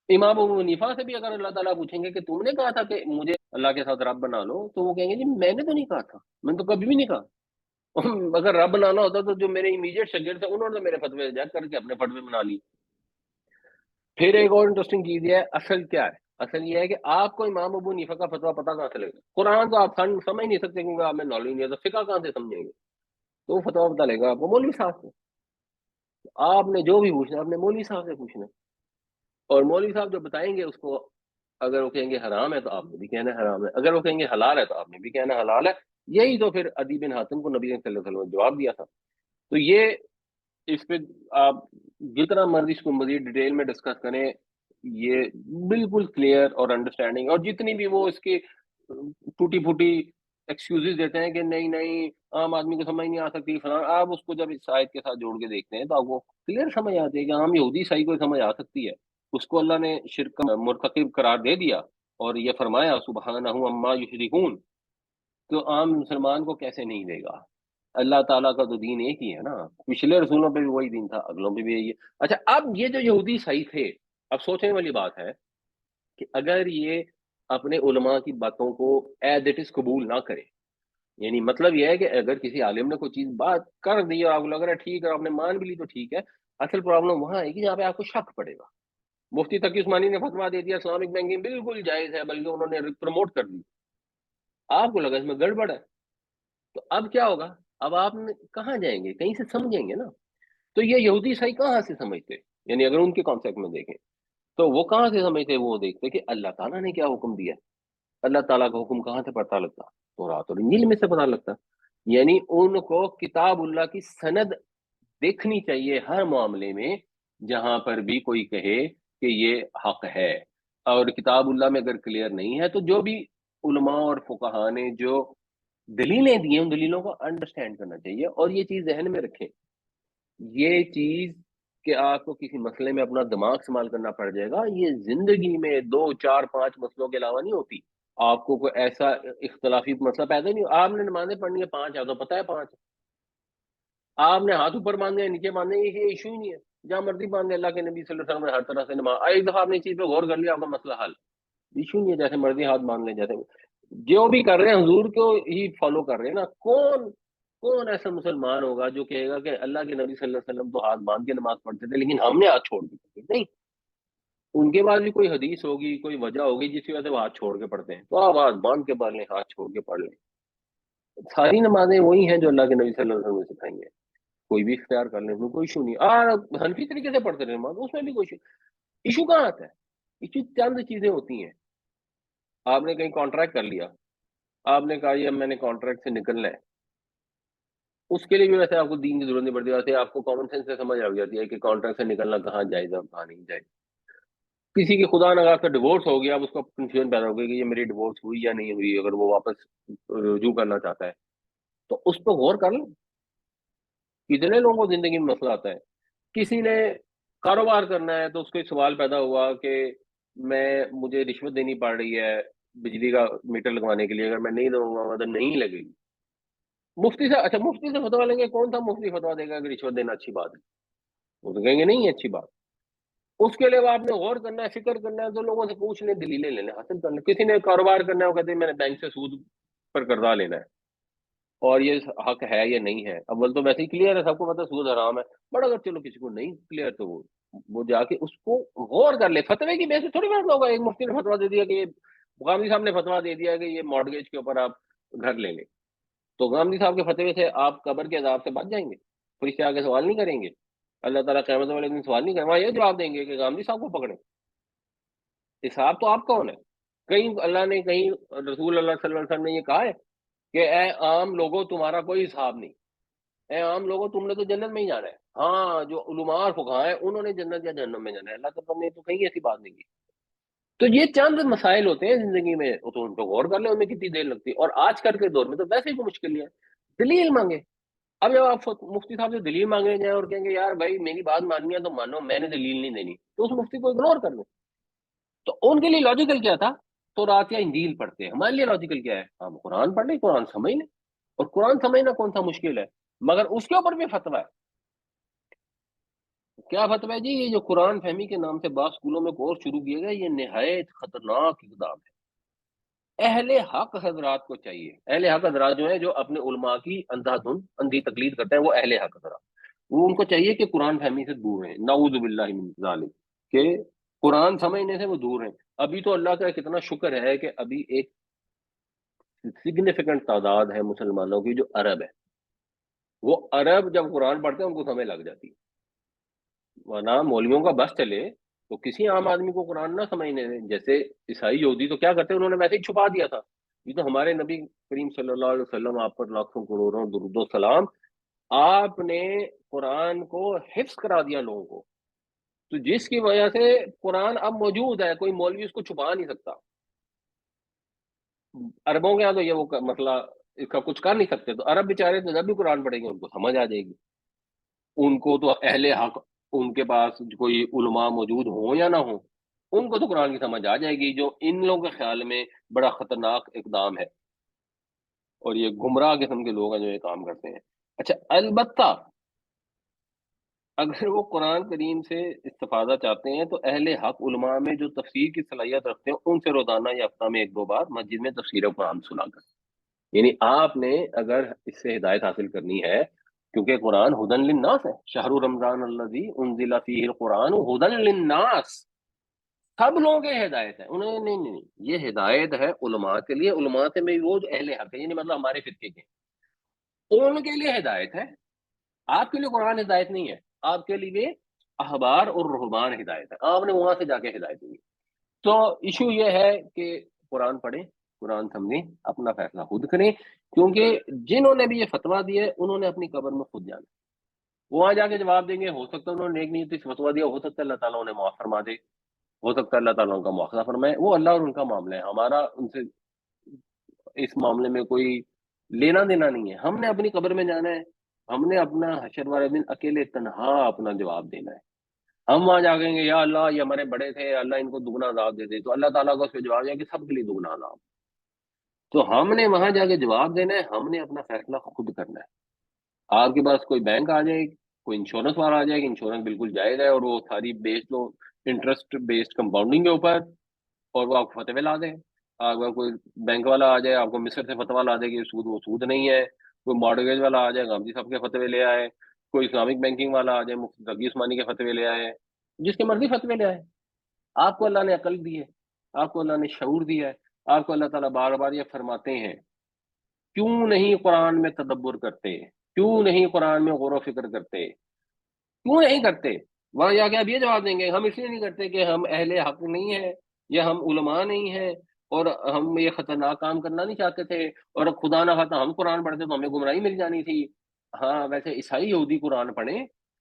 امام ابو حنیفہ سے بھی اگر اللہ تعالیٰ پوچھیں گے کہ تم نے کہا تھا کہ مجھے اللہ کے ساتھ رب بنا لو، تو وہ کہیں گے جی میں نے تو نہیں کہا تھا، میں نے تو کبھی بھی نہیں کہا. اگر رب بنانا ہوتا تو جو میرے امیڈیٹ شاگرد تھے انہوں نے میرے فتوے ریجیکٹ کر کے اپنے فتوے بنا لی۔ پھر ایک اور انٹرسٹنگ چیز یہ ہے، اصل کیا ہے؟ اصل یہ ہے کہ آپ کو امام ابو حنیفہ کا فتویٰ پتہ کہاں سے لگے گا؟ قرآن تو آپ سمجھ نہیں سکتے کیونکہ آپ میں نالج نہیں ہے، تو فقہ کہاں سے سمجھیں گے؟ تو وہ فتویٰ پتہ لگے گا آپ کو مولوی صاحب سے۔ آپ نے جو بھی پوچھنا آپ نے مولوی صاحب سے پوچھنا، اور مولوی صاحب جو بتائیں گے اس کو، اگر وہ کہیں گے حرام ہے تو آپ نے بھی کہنا ہے حرام ہے، اگر وہ کہیں گے حلال ہے تو آپ نے بھی کہنا ہے حلال ہے۔ یہی تو پھر عدی بن حاتم کو نبی صلی اللہ علیہ وسلم نے جواب دیا تھا۔ تو یہ اس پہ آپ جتنا مرضی اس کو مزید ڈیٹیل میں ڈسکس کریں، یہ بالکل کلیئر اور انڈرسٹینڈنگ، اور جتنی بھی وہ اس کی ٹوٹی پھوٹی ایکسکیوزز دیتے ہیں کہ نہیں نہیں عام آدمی کو سمجھ نہیں آ سکتی فلاں، آپ اس کو جب اس آیت کے ساتھ جوڑ کے دیکھتے ہیں تو آپ کو کلیئر سمجھ آتی ہے کہ عام یہودی عیسائی کو سمجھ آ سکتی ہے۔ اس کو اللہ نے شرک کا مرتکب قرار دے دیا اور یہ فرمایا سبحانہ عما یشرکون، تو عام مسلمان کو کیسے نہیں دے گا؟ اللہ تعالیٰ کا تو دین ایک ہی ہے نا، پچھلے رسولوں پہ بھی وہی دین تھا، اگلوں پہ بھی یہی ہے۔ اچھا، اب یہ جو یہودی صحیح تھے، اب سوچنے والی بات ہے کہ اگر یہ اپنے علماء کی باتوں کو ایز اٹ از قبول نہ کرے، یعنی مطلب یہ ہے کہ اگر کسی عالم نے کوئی چیز بات کر دی اور آپ کو لگ رہا ہے ٹھیک ہے، آپ نے مان بھی لی تو ٹھیک ہے، اصل پرابلم وہاں ہے کہ جہاں پہ آپ کو شک پڑے گا۔ مفتی تقی عثمانی نے فتویٰ دے دیا اسلامک بینکنگ بالکل جائز ہے، بلکہ انہوں نے پروموٹ کر دی، آپ کو لگا اس میں گڑبڑ ہے، تو اب کیا ہوگا؟ اب آپ کہاں جائیں گے؟ کہیں سے سمجھیں گے نا۔ تو یہ یہودی عیسائی کہاں سے سمجھتے؟ یعنی اگر ان کے کانسیپٹ میں دیکھیں تو وہ کہاں سے سمجھتے؟ وہ دیکھتے کہ اللہ تعالیٰ نے کیا حکم دیا۔ اللہ تعالیٰ کا حکم کہاں سے پتہ لگتا؟ تو رات اور انجیل میں سے پتہ لگتا۔ یعنی ان کو کتاب اللہ کی سند دیکھنی چاہیے ہر معاملے میں، جہاں پر بھی کوئی کہے کہ یہ حق ہے، اور کتاب اللہ میں اگر کلیئر نہیں ہے تو جو بھی علماء اور فقہا نے جو دلیلیں دی ہیں ان دلیلوں کو انڈرسٹینڈ کرنا چاہیے، اور یہ چیز ذہن میں رکھیں، یہ چیز کہ آپ کو کسی مسئلے میں اپنا دماغ استعمال کرنا پڑ جائے گا، یہ زندگی میں 2 4 5 مسئلوں کے علاوہ نہیں ہوتی۔ آپ کو کوئی ایسا اختلافی مسئلہ پیدا نہیں ہو، آپ نے نمازیں پڑھنی ہے 5 ہے تو پتہ ہے 5، آپ نے ہاتھ اوپر باندھے ہیں نیچے باندھے ہیں، یہ ایشو ہی نہیں ہے، جہاں مرضی باندھے، اللہ کے نبی صلی اللہ علیہ وسلم نے ہر طرح سے نماز، ایک دفعہ آپ نے اس چیز پہ غور کر لیا آپ کا مسئلہ حل، ایشو نہیں ہے، جیسے مرضی ہاتھ باندھ لیں، جیسے جو بھی کر رہے ہیں حضور کو ہی فالو کر رہے ہیں نا۔ کون ایسا مسلمان ہوگا جو کہے گا کہ اللہ کے نبی صلی اللہ علیہ وسلم تو ہاتھ باندھ کے نماز پڑھتے تھے لیکن ہم نے ہاتھ چھوڑ دیے؟ نہیں، ان کے بعد بھی کوئی حدیث ہوگی، کوئی وجہ ہوگی جس کی وجہ سے وہ ہاتھ چھوڑ کے پڑھتے ہیں، تو آپ ہاتھ باندھ کے پڑھ لیں، ہاتھ چھوڑ کے پڑھ لیں، ساری نمازیں وہی ہیں جو اللہ کے نبی صلی اللہ علیہ وسلم نے سکھائی ہیں، کوئی بھی اختیار کر لیں، اس میں کوئی ایشو نہیں۔ حنفی طریقے سے پڑھتے رہے نماز، اس میں بھی کوئی ایشو کہاں آتا ہے؟ ایشو چند چیزیں ہوتی ہیں، آپ نے کہیں کانٹریکٹ کر لیا، آپ نے کہا یہ میں نے کانٹریکٹ سے نکلنا ہے، اس کے لیے بھی ویسے آپ کو دین کی ضرورت نہیں پڑتی، ویسے آپ کو کامن سینس سے سمجھ آ جاتی ہے کہ کانٹریکٹ سے نکلنا کہاں جائز ہے اور کہاں نہیں جائز۔ کسی کی خدا نخواستہ ڈیورس ہو گیا، اب اس کو کنفیوژن پیدا ہو گئی کہ یہ میری ڈیورس ہوئی یا نہیں ہوئی، اگر وہ واپس رجوع کرنا چاہتا ہے تو اس پہ غور کر لیں۔ کتنے لوگوں کو زندگی میں مسئلہ آتا ہے، کسی نے کاروبار کرنا ہے تو اس کو ایک سوال پیدا ہوا کہ مجھے رشوت دینی پڑ رہی ہے بجلی کا میٹر لگوانے کے لیے، اگر میں نہیں دوں گا تو نہیں لگے گی۔ مفتی سے، اچھا مفتی سے فتویٰ لیں گے، کون سا مفتی فتویٰ دے گا کہ رشوت دینا اچھی بات ہے؟ وہ تو کہیں گے نہیں ہے اچھی بات۔ اس کے لیے آپ نے غور کرنا ہے، فکر کرنا ہے، تو لوگوں سے پوچھ لیں، دلیلیں لے لیں، حاصل کر لیں۔ کسی نے کاروبار کرنا ہے، وہ کہتے ہیں میں نے بینک سے سود پر قرضہ لینا ہے اور یہ حق ہے یا نہیں ہے، اول تو ویسے ہی کلیئر ہے، سب کو پتا ہے سود حرام ہے، بٹ اگر چلو کسی کو نہیں کلیئر تو وہ جا کے اس کو غور کر لے۔ فتوے کی بیس تھوڑی بات ہوگا ایک مفتی نے فتویٰ دے دیا کہ یہ غامدی صاحب نے فتویٰ دے دیا کہ یہ مارگیج کے اوپر آپ گھر لیں لیں، تو غامدی صاحب کے فتوے سے آپ قبر کے عذاب سے بچ جائیں گے؟ فرشتے آگے سوال نہیں کریں گے؟ اللہ تعالیٰ قیامت والے دن سوال نہیں کریں، وہاں یہ جواب دیں گے کہ غامدی صاحب کو پکڑیں، حساب تو آپ کا ہونا ہے۔ کہیں اللہ نے، کہیں رسول اللہ صلی اللہ علیہ وسلم نے یہ کہا ہے کہ اے عام لوگوں تمہارا کوئی حساب نہیں، اے عام لوگوں تم نے تو جنت میں ہی جانا ہے، ہاں جو علماء اور فقہاء ہیں انہوں نے جنت یا جہنم میں جانا ہے، اللہ تعالیٰ نے تو کہیں ایسی بات نہیں کی۔ تو یہ چند مسائل ہوتے ہیں زندگی میں، تو ان پہ غور کر لیں، ان میں کتنی دیر لگتی ہے، اور آج کل کے دور میں تو ویسے ہی کوئی مشکل نہیں ہے، دلیل مانگے۔ اب جب آپ مفتی صاحب سے دلیل مانگنے جائیں اور کہیں گے یار بھائی میری بات ماننی ہے تو مانو، میں نے دلیل نہیں دینی، تو اس مفتی کو اگنور کر لیں۔ تو ان کے لیے لاجیکل کیا تھا؟ تو رات یا انجیل پڑھتے ہیں، ہمارے لیے لاجیکل کیا ہے؟ ہم قرآن پڑھ لیں، قرآن سمجھ لیں، اور قرآن سمجھنا کون سا مشکل ہے؟ مگر اس کے اوپر بھی فتویٰ ہے۔ کیا فتویٰ ہے جی؟ یہ جو قرآن فہمی کے نام سے بعض اسکولوں میں کورس شروع کیے گئے، یہ نہایت خطرناک اقدام ہے۔ اہل حق حضرات کو چاہیے، اہل حق حضرات جو ہیں جو اپنے علماء کی اندھا دھند اندھی تقلید کرتے ہیں، وہ اہل حق حضرات، وہ ان کو چاہیے کہ قرآن فہمی سے دور ہیں، نعوذ باللہ من ذالک، کہ قرآن سمجھنے سے وہ دور ہیں۔ ابھی تو اللہ کا کتنا شکر ہے کہ ابھی ایک سگنیفیکنٹ تعداد ہے مسلمانوں کی جو عرب ہے، وہ عرب جب قرآن پڑھتے ہیں ان کو سمجھ لگ جاتی ہے، ورنہ مولویوں کا بس چلے تو کسی عام آدمی کو قرآن نہ سمجھنے دیں۔ جیسے عیسائی یہودی تو کیا کرتے ہیں، انہوں نے ویسے ہی چھپا دیا تھا، یہ تو ہمارے نبی کریم صلی اللہ علیہ وسلم، آپ پر لاکھوں کروڑوں درود و سلام، آپ نے قرآن کو حفظ کرا دیا لوگوں کو، تو جس کی وجہ سے قرآن اب موجود ہے، کوئی مولوی اس کو چھپا نہیں سکتا۔ عربوں کے یہاں تو یہ وہ مسئلہ اس کا کچھ کر نہیں سکتے، تو عرب بیچارے تو جب بھی قرآن پڑھیں گے ان کو سمجھ آ جائے گی، ان کو تو اہل حق، ان کے پاس کوئی علماء موجود ہوں یا نہ ہوں، ان کو تو قرآن کی سمجھ آ جائے گی، جو ان لوگوں کے خیال میں بڑا خطرناک اقدام ہے، اور یہ گمراہ قسم کے لوگ ہیں جو یہ کام کرتے ہیں۔ اچھا، البتہ اگر وہ قرآن کریم سے استفادہ چاہتے ہیں تو اہل حق علماء میں جو تفسیر کی صلاحیت رکھتے ہیں ان سے روزانہ یا ہفتہ میں ایک دو بار مسجد میں تفسیر قرآن سنا کر، یعنی آپ نے اگر اس سے ہدایت حاصل کرنی ہے، کیونکہ قرآن ہدن للناس ہے، شہر رمضان الذی انزل فیہ القرآن ہدن للناس، سب لوگوں کے ہدایت ہے، انہیں نہیں، یہ ہدایت ہے علماء کے لیے، علماء سے میں وہ جو اہل حق ہے، یعنی مطلب ہمارے فرقے کے، ان کے لیے ہدایت ہے، آپ کے لیے قرآن ہدایت نہیں ہے، آپ کے لیے احبار اور رہبان ہدایت ہے، آپ نے وہاں سے جا کے ہدایت دی۔ تو ایشو یہ ہے کہ قرآن پڑھیں، قرآن سمجھیں، اپنا فیصلہ خود کریں، کیونکہ جنہوں نے بھی یہ فتویٰ دیا ہے انہوں نے اپنی قبر میں خود جانا، وہاں جا کے جواب دیں گے، ہو سکتا ہے انہوں نے نیک نیتی سے فتویٰ دیا، ہو سکتا ہے اللہ تعالیٰ انہیں معاف فرما دے، ہو سکتا ہے اللہ تعالیٰ ان کا مواخذہ فرمائے، وہ اللہ اور ان کا معاملہ ہے، ہمارا ان سے اس معاملے میں کوئی لینا دینا نہیں ہے، ہم نے اپنی قبر میں جانا ہے، ہم نے اپنا حشر والے دن اکیلے تنہا اپنا جواب دینا ہے، ہم وہاں جا کہیں گے یا اللہ یہ ہمارے بڑے تھے، اللہ ان کو دگنا عذاب دے دے، تو اللہ تعالیٰ کا اس پہ جواب ہے کہ سب کے لیے دگنا عذاب، تو ہم نے وہاں جا کے جواب دینا ہے، ہم نے اپنا فیصلہ خود کرنا ہے۔ آپ کے پاس کوئی بینک آ جائے، کوئی انشورنس والا آ جائے کہ انشورنس بالکل جائز ہے، اور وہ ساری بیسڈ ہو انٹرسٹ بیسڈ کمپاؤنڈنگ کے اوپر، اور وہ آپ کو فتوی لا دے، اگر کوئی بینک والا آ جائے آپ کو مصر سے فتویٰ لا دے کہ سود وہ سود نہیں ہے، کوئی مارگیج والا آ جائے غامدی صاحب کے فتوی لے آئے، کوئی اسلامک بینکنگ والا آ جائے مفتی تقی عثمانی کے فتوی لے آئے، جس کے مرضی فتوی لے آئے، آپ کو اللہ نے عقل دی ہے، آپ کو اللہ نے شعور دیا ہے، آپ کو اللہ تعالیٰ بار بار یہ فرماتے ہیں کیوں نہیں قرآن میں تدبر کرتے، کیوں نہیں قرآن میں غور و فکر کرتے، کیوں نہیں کرتے؟ وہاں جا کے آپ یہ جواب دیں گے ہم اس لیے نہیں کرتے کہ ہم اہل حق نہیں ہیں، یا ہم علماء نہیں ہیں، اور ہم یہ خطرناک کام کرنا نہیں چاہتے تھے، اور خدا نہ خواستہ ہم قرآن پڑھتے تو ہمیں گمراہی مل جانی تھی۔ ہاں ویسے عیسائی یہودی قرآن پڑھیں،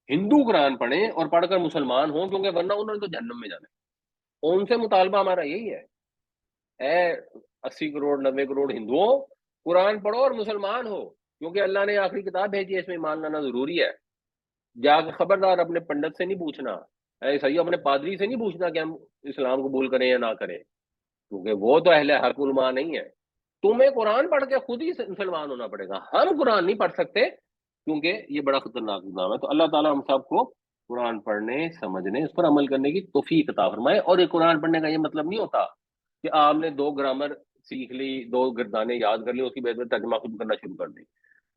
ہندو قرآن پڑھیں اور پڑھ کر مسلمان ہوں، کیونکہ ورنہ انہوں نے تو جہنم میں جانا ہے، ان سے مطالبہ ہمارا یہی ہے، اے 80 کروڑ 90 کروڑ ہندوؤں، قرآن پڑھو اور مسلمان ہو، کیونکہ اللہ نے آخری کتاب بھیجی ہے، اس میں ایمان لانا ضروری ہے۔ جا کے خبردار اپنے پنڈت سے نہیں پوچھنا، ایسا ہی اپنے پادری سے نہیں پوچھنا کہ ہم اسلام قبول کریں یا نہ کریں، کیونکہ وہ تو اہل حق علماء نہیں ہے، تمہیں قرآن پڑھ کے خود ہی مسلمان ہونا پڑے گا، ہم قرآن نہیں پڑھ سکتے، کیونکہ یہ بڑا خطرناک نظام ہے۔ تو اللہ تعالیٰ ہم سب کو قرآن پڑھنے، سمجھنے، اس پر عمل کرنے کی توفیق عطا فرمائے۔ اور یہ قرآن پڑھنے کا یہ مطلب نہیں ہوتا کہ آپ نے دو گرامر سیکھ لی، دو گردانے یاد کر لی، اس کی بیس میں ترجمہ خود کرنا شروع کر دیں۔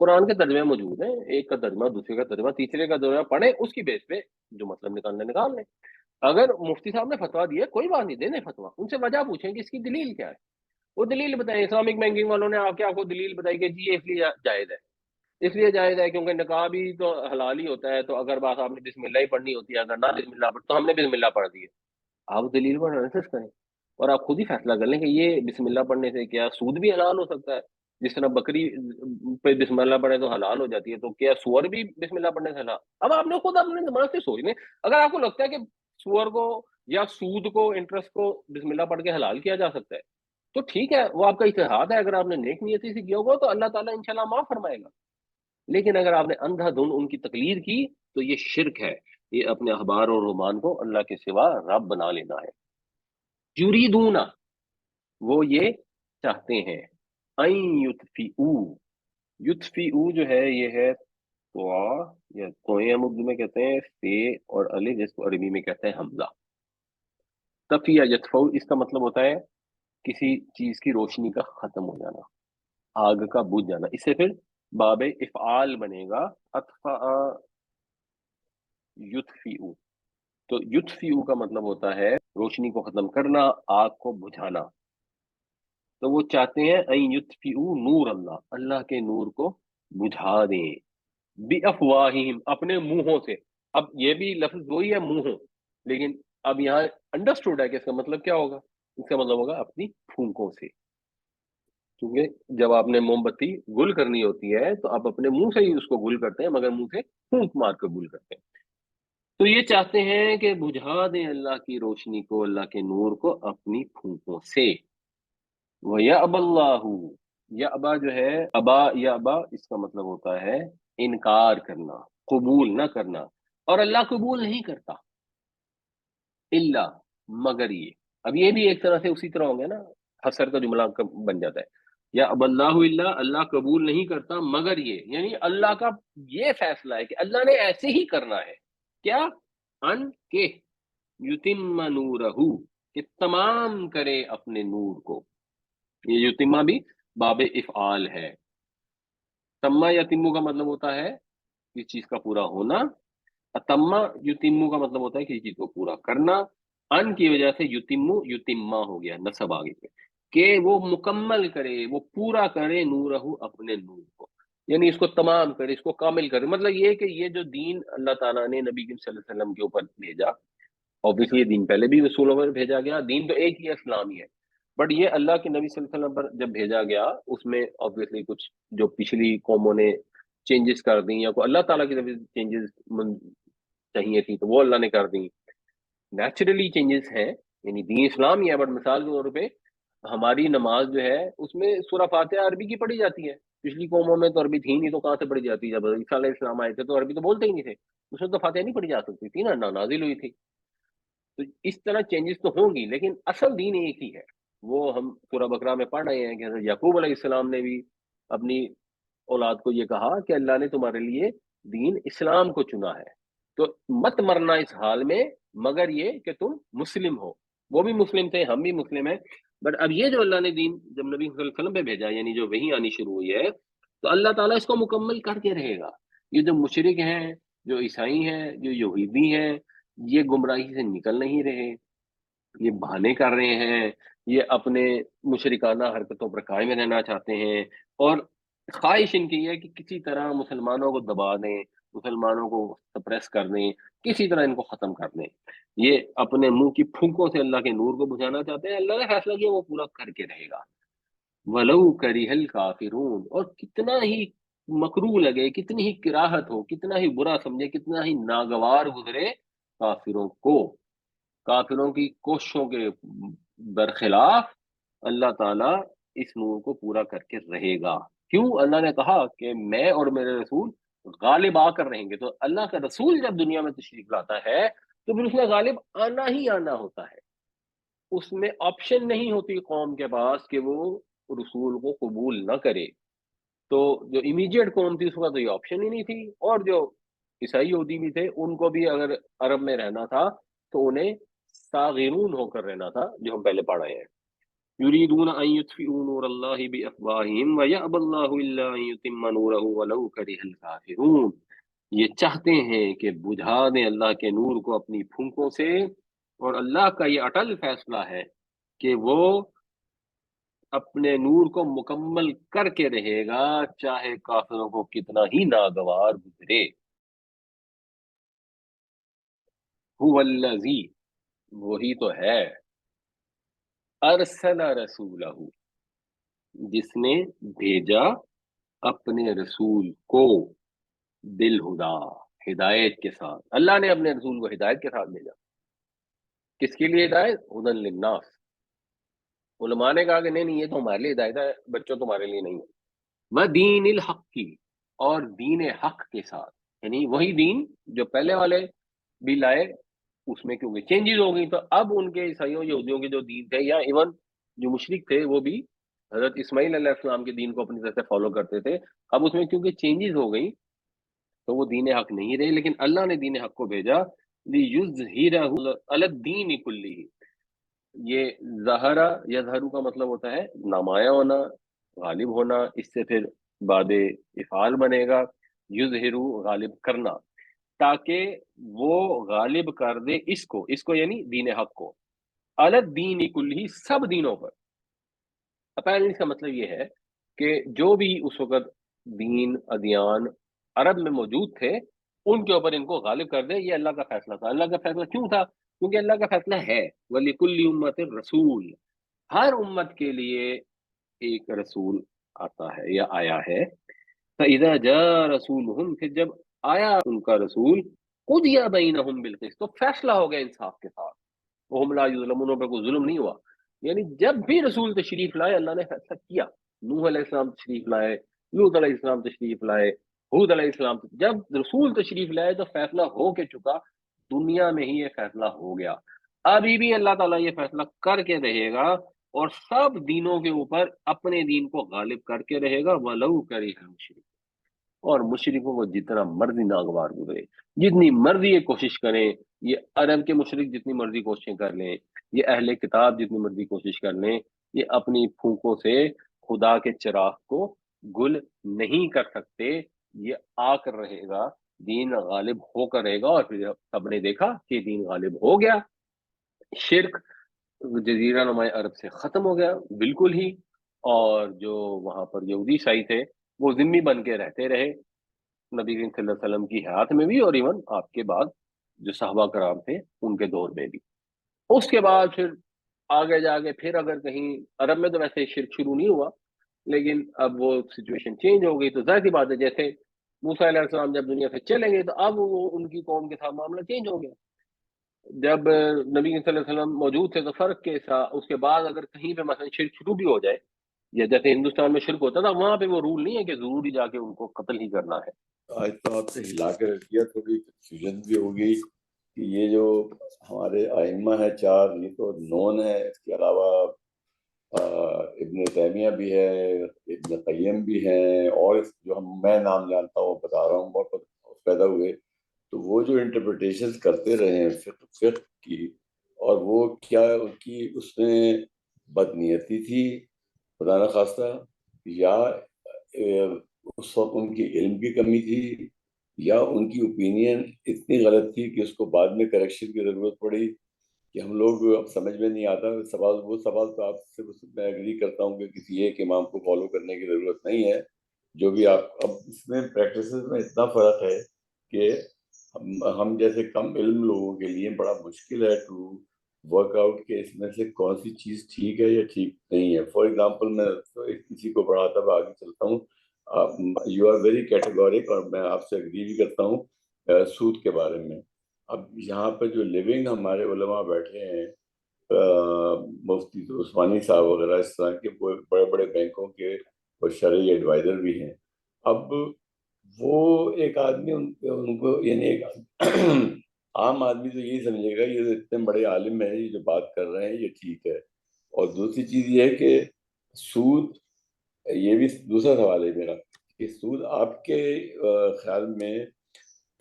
قرآن کے ترجمے موجود ہیں، ایک کا ترجمہ، دوسرے کا ترجمہ، تیسرے کا ترجمہ پڑھیں، اس کی بیس پہ جو مطلب نکالنے نکال لیں۔ اگر مفتی صاحب نے فتویٰ دیا کوئی بات نہیں، دینے فتویٰ، ان سے وجہ پوچھیں کہ اس کی دلیل کیا ہے، وہ دلیل بتائیں۔ اسلامک بینکنگ والوں نے آپ کو دلیل بتائی کہ جی یہ اس لیے جائز ہے، اس لیے جائز ہے کیونکہ نکاح بھی تو حلال ہی ہوتا ہے، تو اگر بات آپ نے بسم اللہ ہی پڑھنی ہوتی ہے، اگر نہ بسم اللہ پڑھ تو ہم نے بسم اللہ پڑھ دی ہے، آپ دلیل پر ریسرچ کریں اور آپ خود ہی فیصلہ کر لیں کہ یہ بسم اللہ پڑھنے سے کیا سود بھی حلال ہو سکتا ہے، جس طرح بکری پہ بسم اللہ پڑھے تو حلال ہو جاتی ہے، تو کیا سور بھی بسم اللہ پڑھنے سے حلال؟ اب آپ نے خود اپنے دماغ سے سوچ لیں، اگر آپ کو لگتا ہے کہ سور کو یا سود کو، انٹرسٹ کو بسم اللہ پڑھ کے حلال کیا جا سکتا ہے تو ٹھیک ہے، وہ آپ کا اجتہاد ہے، اگر آپ نے نیک نیتی سے کیا ہوگا تو اللہ تعالیٰ انشاءاللہ معاف فرمائے گا، لیکن اگر آپ نے اندھا دھند ان کی تقلید کی تو یہ شرک ہے، یہ اپنے احبار اور رحمان کو اللہ کے سوا رب بنا لینا ہے۔ یریدون، وہ یہ چاہتے ہیں، این یطفئو، یطفئو جو ہے یہ ہے طوا یا توئے، ہم اردو میں کہتے ہیں فے اور الف، جس کو عربی میں کہتے ہیں حمزہ۔ تفیہ یطفو، اس کا مطلب ہوتا ہے کسی چیز کی روشنی کا ختم ہو جانا، آگ کا بجھ جانا، اس سے پھر باب افعال بنے گا، اطفاء یطفئ، تو یطفئ کا مطلب ہوتا ہے روشنی کو ختم کرنا، آگ کو بجھانا۔ تو وہ چاہتے ہیں ان یطفئوا نور اللہ، اللہ کے نور کو بجھا دیں، بافواہہم، اپنے منہوں سے۔ اب یہ بھی لفظ وہی ہے منہوں، لیکن اب یہاں انڈرسٹوڈ ہے کہ اس کا مطلب کیا ہوگا، اس کا مطلب ہوگا اپنی پھونکوں سے، کیونکہ جب آپ نے موم بتی گل کرنی ہوتی ہے تو آپ اپنے منہ سے ہی اس کو گل کرتے ہیں، مگر منہ سے پھونک مار کر گل کرتے ہیں۔ تو یہ چاہتے ہیں کہ بجھا دیں اللہ کی روشنی کو، اللہ کے نور کو اپنی پھونکوں سے۔ وَيَأْبَى اللَّهُ، یا ابا جو ہے، ابا یا ابا اس کا مطلب ہوتا ہے انکار کرنا، قبول نہ کرنا، اور اللہ قبول نہیں کرتا الا، مگر یہ۔ اب یہ بھی ایک طرح سے اسی طرح ہوں گے نا، حسر کا جملہ بن جاتا ہے، یا اب اللہ الا، اللہ قبول نہیں کرتا مگر یہ، یعنی اللہ کا یہ فیصلہ ہے کہ اللہ نے ایسے ہی کرنا ہے، کیا، ان کے یتم نورہ، کہ تمام کرے اپنے نور کو۔ یہ یتیمہ بھی باب افعال ہے۔ تمہ یتیمو کا مطلب ہوتا ہے کسی چیز کا پورا ہونا، اتمہ یتیمو کا مطلب ہوتا ہے کسی چیز کو پورا کرنا۔ ان کی وجہ سے یتیمو یتیمہ ہو گیا، نصب آگے پہ، کہ وہ مکمل کرے، وہ پورا کرے نورہ، اپنے نور کو، یعنی اس کو تمام کرے، اس کو کامل کرے۔ مطلب یہ کہ یہ جو دین اللہ تعالیٰ نے نبی کریم صلی اللہ علیہ وسلم کے اوپر بھیجا، obviously یہ دین پہلے بھی رسولوں پر بھیجا گیا، دین تو ایک ہی ہے، اسلام ہی ہے، بٹ یہ اللہ کے نبی صلی اللہ علیہ وسلم پر جب بھیجا گیا، اس میں obviously کچھ جو پچھلی قوموں نے چینجز کر دیں، یا کوئی اللہ تعالیٰ کی طرف چینجز چاہیے تھی تو وہ اللہ نے کر دیں، نیچرلی چینجز ہیں، یعنی دین اسلام ہی ہے، بٹ مثال کے طور پہ ہماری نماز جو ہے اس میں سورہ فاتحہ عربی کی پڑھی جاتی ہے، پچھلی قوموں میں تو عربی تھی نہیں، تو کہاں سے پڑھی جاتی؟ جب عیسیٰ علیہ السلام آئے تھے تو عربی تو بولتے ہی نہیں تھے، اس میں تو فاتحہ نہیں پڑھی جا سکتی تھی نا، نازل ہوئی تھی۔ تو اس طرح چینجز تو ہوں گی، لیکن اصل دین ایک ہی ہے۔ وہ ہم سورہ بقرہ میں پڑھ رہے ہیں کہ حضرت یعقوب علیہ السلام نے بھی اپنی اولاد کو یہ کہا کہ اللہ نے تمہارے لیے دین اسلام کو چنا ہے، تو مت مرنا اس حال میں مگر یہ کہ تم مسلم ہو۔ وہ بھی مسلم تھے، ہم بھی مسلم ہیں، بٹ اب یہ جو اللہ نے دین جب نبی صلی اللہ علیہ وسلم پہ بھیجا، یعنی جو وحی آنی شروع ہوئی ہے، تو اللہ تعالیٰ اس کو مکمل کر کے رہے گا۔ یہ جو مشرک ہیں، جو عیسائی ہیں، جو یہودی ہیں، یہ گمراہی سے نکل نہیں رہے، یہ بہانے کر رہے ہیں، یہ اپنے مشرکانہ حرکتوں پر قائم رہنا چاہتے ہیں، اور خواہش ان کی ہے کہ کسی طرح مسلمانوں کو دبا دیں، مسلمانوں کو سپریس کر دیں، کسی طرح ان کو ختم کر دیں۔ یہ اپنے منہ کی پھونکوں سے اللہ کے نور کو بجھانا چاہتے ہیں، اللہ نے فیصلہ کیا وہ پورا کر کے رہے گا۔ وَلَوْ كَرِهَ الْكَافِرُونَ، اور کتنا ہی مکروہ لگے، کتنی ہی کراہت ہو، کتنا ہی برا سمجھے، کتنا ہی ناگوار گزرے کافروں کو، کافروں کی کوششوں کے برخلاف اللہ تعالیٰ اس نور کو پورا کر کے رہے گا۔ کیوں؟ اللہ نے کہا کہ میں اور میرے رسول غالب آ کر رہیں گے، تو اللہ کا رسول جب دنیا میں تشریف لاتا ہے تو پھر اس میں غالب آنا ہی آنا ہوتا ہے، اس میں آپشن نہیں ہوتی قوم کے پاس کہ وہ رسول کو قبول نہ کرے۔ تو جو امیجیٹ قوم تھی اس کا تو یہ آپشن ہی نہیں تھی، اور جو عیسائی یہودی بھی تھے ان کو بھی اگر عرب میں رہنا تھا تو انہیں صاغرون ہو کر رہنا تھا، جو ہم پہلے پڑھ رہے ہیں۔ یریدون ان یطفئوا نور اللہ بافواہہم ویأبی اللہ الا ان یتم نورہ ولو کرہ الکافرون، یہ چاہتے ہیں کہ بجھا دیں اللہ کے نور کو اپنی پھونکوں سے، اور اللہ کا یہ اٹل فیصلہ ہے کہ وہ اپنے نور کو مکمل کر کے رہے گا، چاہے کافروں کو کتنا ہی ناگوار گزرے۔ هو الذی، وہی تو ہے، ارسل رسولہ، جس نے بھیجا اپنے رسول کو، بالہدا، ہدایت کے ساتھ۔ اللہ نے اپنے رسول کو ہدایت کے ساتھ بھیجا، کس کے لیے ہدایت؟ ہدی للناس۔ علماء نے کہا کہ نہیں نہیں، یہ تو ہمارے لیے ہدایت ہے، بچوں تمہارے لیے نہیں ہے۔ دین الحق کی، اور دین حق کے ساتھ، یعنی وہی دین جو پہلے والے بھی لائے، اس میں کیونکہ چینجز ہو گئی، تو اب ان کے عیسائیوں یہودیوں کے جو دین تھے، یا ایون جو مشرک تھے وہ بھی حضرت اسماعیل علیہ السلام کے دین کو اپنی طرف سے فالو کرتے تھے، اب اس میں کیونکہ چینجز ہو گئی تو وہ دین حق نہیں رہے، لیکن اللہ نے دین حق کو بھیجا، لِیُظْہِرَهُ عَلَى الدِّینِ كُلِّهِ، یہ ظہرا یظہرو کا مطلب ہوتا ہے نمایاں ہونا، غالب ہونا، اس سے پھر بعد افعال بنے گا یظہرو غالب کرنا، تاکہ وہ غالب کر دے اس کو یعنی دین حق کو، الگ دین کلی سب دینوں پر۔ اپیرنٹلی اس کا مطلب یہ ہے کہ جو بھی اس وقت دین ادیان عرب میں موجود تھے ان کے اوپر ان کو غالب کر دے، یہ اللہ کا فیصلہ تھا۔ اللہ کا فیصلہ کیوں تھا؟ کیونکہ اللہ کا فیصلہ ہے وَلِكُلِّ أُمَّةٍ رسول، ہر امت کے لیے ایک رسول آتا ہے یا آیا ہے۔ فَإِذَا جَاءَ رَسُولُهُمْ، پھر جب آیا ان کا رسول، قُضِيَ بَيْنَهُمْ بِالْقِسْطِ، تو فیصلہ ہو گیا انصاف کے ساتھ، وہم لا یظلمون، پر کوئی ظلم نہیں ہوا۔ یعنی جب بھی رسول تشریف لائے اللہ نے فیصلہ کیا۔ نوح علیہ السلام تشریف لائے، لوط علیہ السلام تشریف لائے، ہود علیہ السلام، جب رسول تشریف لائے تو فیصلہ ہو کے چکا، دنیا میں ہی یہ فیصلہ ہو گیا۔ ابھی بھی اللہ تعالیٰ یہ فیصلہ کر کے رہے گا اور سب دینوں کے اوپر اپنے دین کو غالب کر کے رہے گا، وَلَوْ كَرِهَ الْمُشْرِكُونَ، اور مشرکوں کو جتنا مرضی ناگوار گزرے، جتنی مرضی یہ کوشش کریں، یہ عرب کے مشرک جتنی مرضی کوششیں کر لیں، یہ اہل کتاب جتنی مرضی کوشش کر لیں، یہ اپنی پھونکوں سے خدا کے چراغ کو گل نہیں کر سکتے۔ یہ آ کر رہے گا، دین غالب ہو کر رہے گا، اور پھر سب نے دیکھا کہ دین غالب ہو گیا، شرک جزیرہ نما عرب سے ختم ہو گیا بالکل ہی، اور جو وہاں پر یہودی عیسائی تھے وہ ذمی بن کے رہتے رہے نبی کریم صلی اللہ علیہ وسلم کی حیات میں بھی، اور ایون آپ کے بعد جو صحابہ کرام تھے ان کے دور میں بھی۔ اس کے بعد پھر آگے جا کے پھر اگر کہیں عرب میں تو ویسے شرک شروع نہیں ہوا، لیکن اب وہ سچویشن چینج ہو گئی، تو ظاہر سی بات ہے جیسے موسیٰ علیہ السلام جب دنیا سے چلے گئے تو اب وہ ان کی قوم کے ساتھ معاملہ چینج ہو گیا۔ جب نبی صلی اللہ علیہ وسلم موجود تھے تو فرق کے ساتھ، اس کے بعد اگر کہیں پہ مثلا شرک شروع بھی ہو جائے، یا جیسے ہندوستان میں شرک ہوتا تھا، وہاں پہ وہ رول نہیں ہے کہ ضروری جا کے ان کو قتل ہی کرنا ہے۔ آج تو آپ سے ہلا کے رکھ دیا، تھوڑی کنفیوژن بھی ہو گئی کہ یہ جو ہمارے ائمہ ہیں چار، یہ تو نون ہے، اس کے علاوہ ابن تیمیہ بھی ہے، ابن قیم بھی ہیں، اور جو میں نام جانتا ہوں وہ بتا رہا ہوں، بہت پیدا ہوئے، تو وہ جو انٹرپریٹیشن کرتے رہے ہیں فقہ کی، اور وہ کیا ان کی اس میں بدنیتی تھی خدا نخواستہ، یا اس وقت ان کی علم کی کمی تھی، یا ان کی اوپینین اتنی غلط تھی کہ اس کو بعد میں کریکشن کی ضرورت پڑی، کہ ہم لوگ اب سمجھ میں نہیں آتا۔ وہ سوال تو آپ سے میں ایگری کرتا ہوں کہ کسی ایک امام کو فالو کرنے کی ضرورت نہیں ہے، جو بھی آپ، اب اس میں پریکٹسز میں اتنا فرق ہے کہ ہم جیسے کم علم لوگوں کے لیے بڑا مشکل ہے ٹو ورک آؤٹ کہ اس میں سے کون سی چیز ٹھیک ہے یا ٹھیک نہیں ہے۔ فار ایگزامپل میں کسی کو پڑھاتا ہوں، آگے چلتا ہوں، یو آر ویری کیٹیگورک، اور میں آپ سے اگری بھی کرتا ہوں سود کے بارے میں۔ اب یہاں پہ جو لیونگ ہمارے علماء بیٹھے ہیں، مفتی عثمانی صاحب وغیرہ، اس طرح کے بڑے بڑے بینکوں کے اور شرعی ایڈوائزر بھی ہیں، اب وہ ایک آدمی ان کو یعنی ایک عام آدمی تو یہی سمجھے گا یہ اتنے بڑے عالم ہیں، یہ جو بات کر رہے ہیں یہ ٹھیک ہے۔ اور دوسری چیز یہ ہے کہ سود، یہ بھی دوسرا سوال ہے میرا، کہ سود آپ کے خیال میں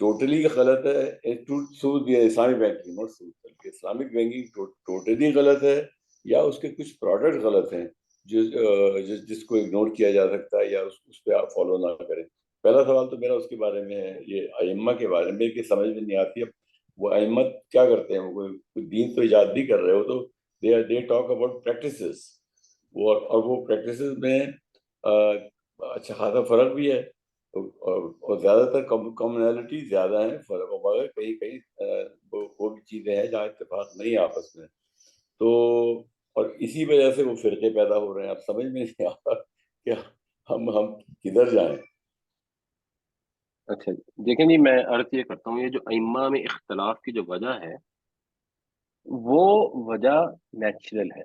ٹوٹلی غلط ہے؟ سود یا اسلامک بینکنگ، نوٹ سود بلکہ اسلامک بینکنگ ٹوٹلی غلط ہے، یا اس کے کچھ پروڈکٹ غلط ہیں جس کو اگنور کیا جا سکتا ہے، یا اس پہ آپ فالو نہ کریں؟ پہلا سوال تو میرا اس کے بارے میں ہے، یہ ائمہ کے بارے میں، کہ سمجھ میں نہیں آتی اب وہ ائمہ کیا کرتے ہیں، وہ کوئی دین تو ایجاد نہیں کر رہے ہو، تو دے ٹاک اباؤٹ پریکٹسز، اور وہ پریکٹسز میں اچھا خاصا فرق بھی ہے، اور زیادہ تر کامنالٹی زیادہ ہیں، فرق مگر کہیں کہیں وہ بھی چیزیں ہیں جہاں اتفاق نہیں ہے آپس میں، تو اور اسی وجہ سے وہ فرقے پیدا ہو رہے ہیں۔ اب سمجھ میں نہیں آتا کہ ہم کدھر جائیں۔ اچھا جی، دیکھیں جی، میں عرض یہ کرتا ہوں، یہ جو ائمہ میں اختلاف کی جو وجہ ہے وہ وجہ نیچرل ہے۔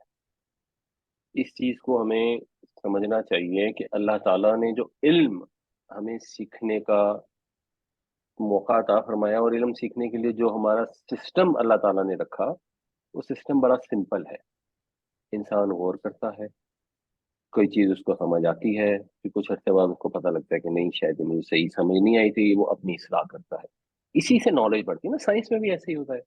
اس چیز کو ہمیں سمجھنا چاہیے کہ اللہ تعالیٰ نے جو علم ہمیں سیکھنے کا موقع عطا فرمایا، اور علم سیکھنے کے لیے جو ہمارا سسٹم اللہ تعالیٰ نے رکھا، وہ سسٹم بڑا سمپل ہے۔ انسان غور کرتا ہے، کوئی چیز اس کو سمجھ آتی ہے، پھر کچھ عرصے بعد اس کو پتہ لگتا ہے کہ نہیں، شاید یہ مجھے صحیح سمجھ نہیں آئی تھی، وہ اپنی اصلاح کرتا ہے، اسی سے نالج بڑھتی ہے نا۔ سائنس میں بھی ایسے ہی ہوتا ہے،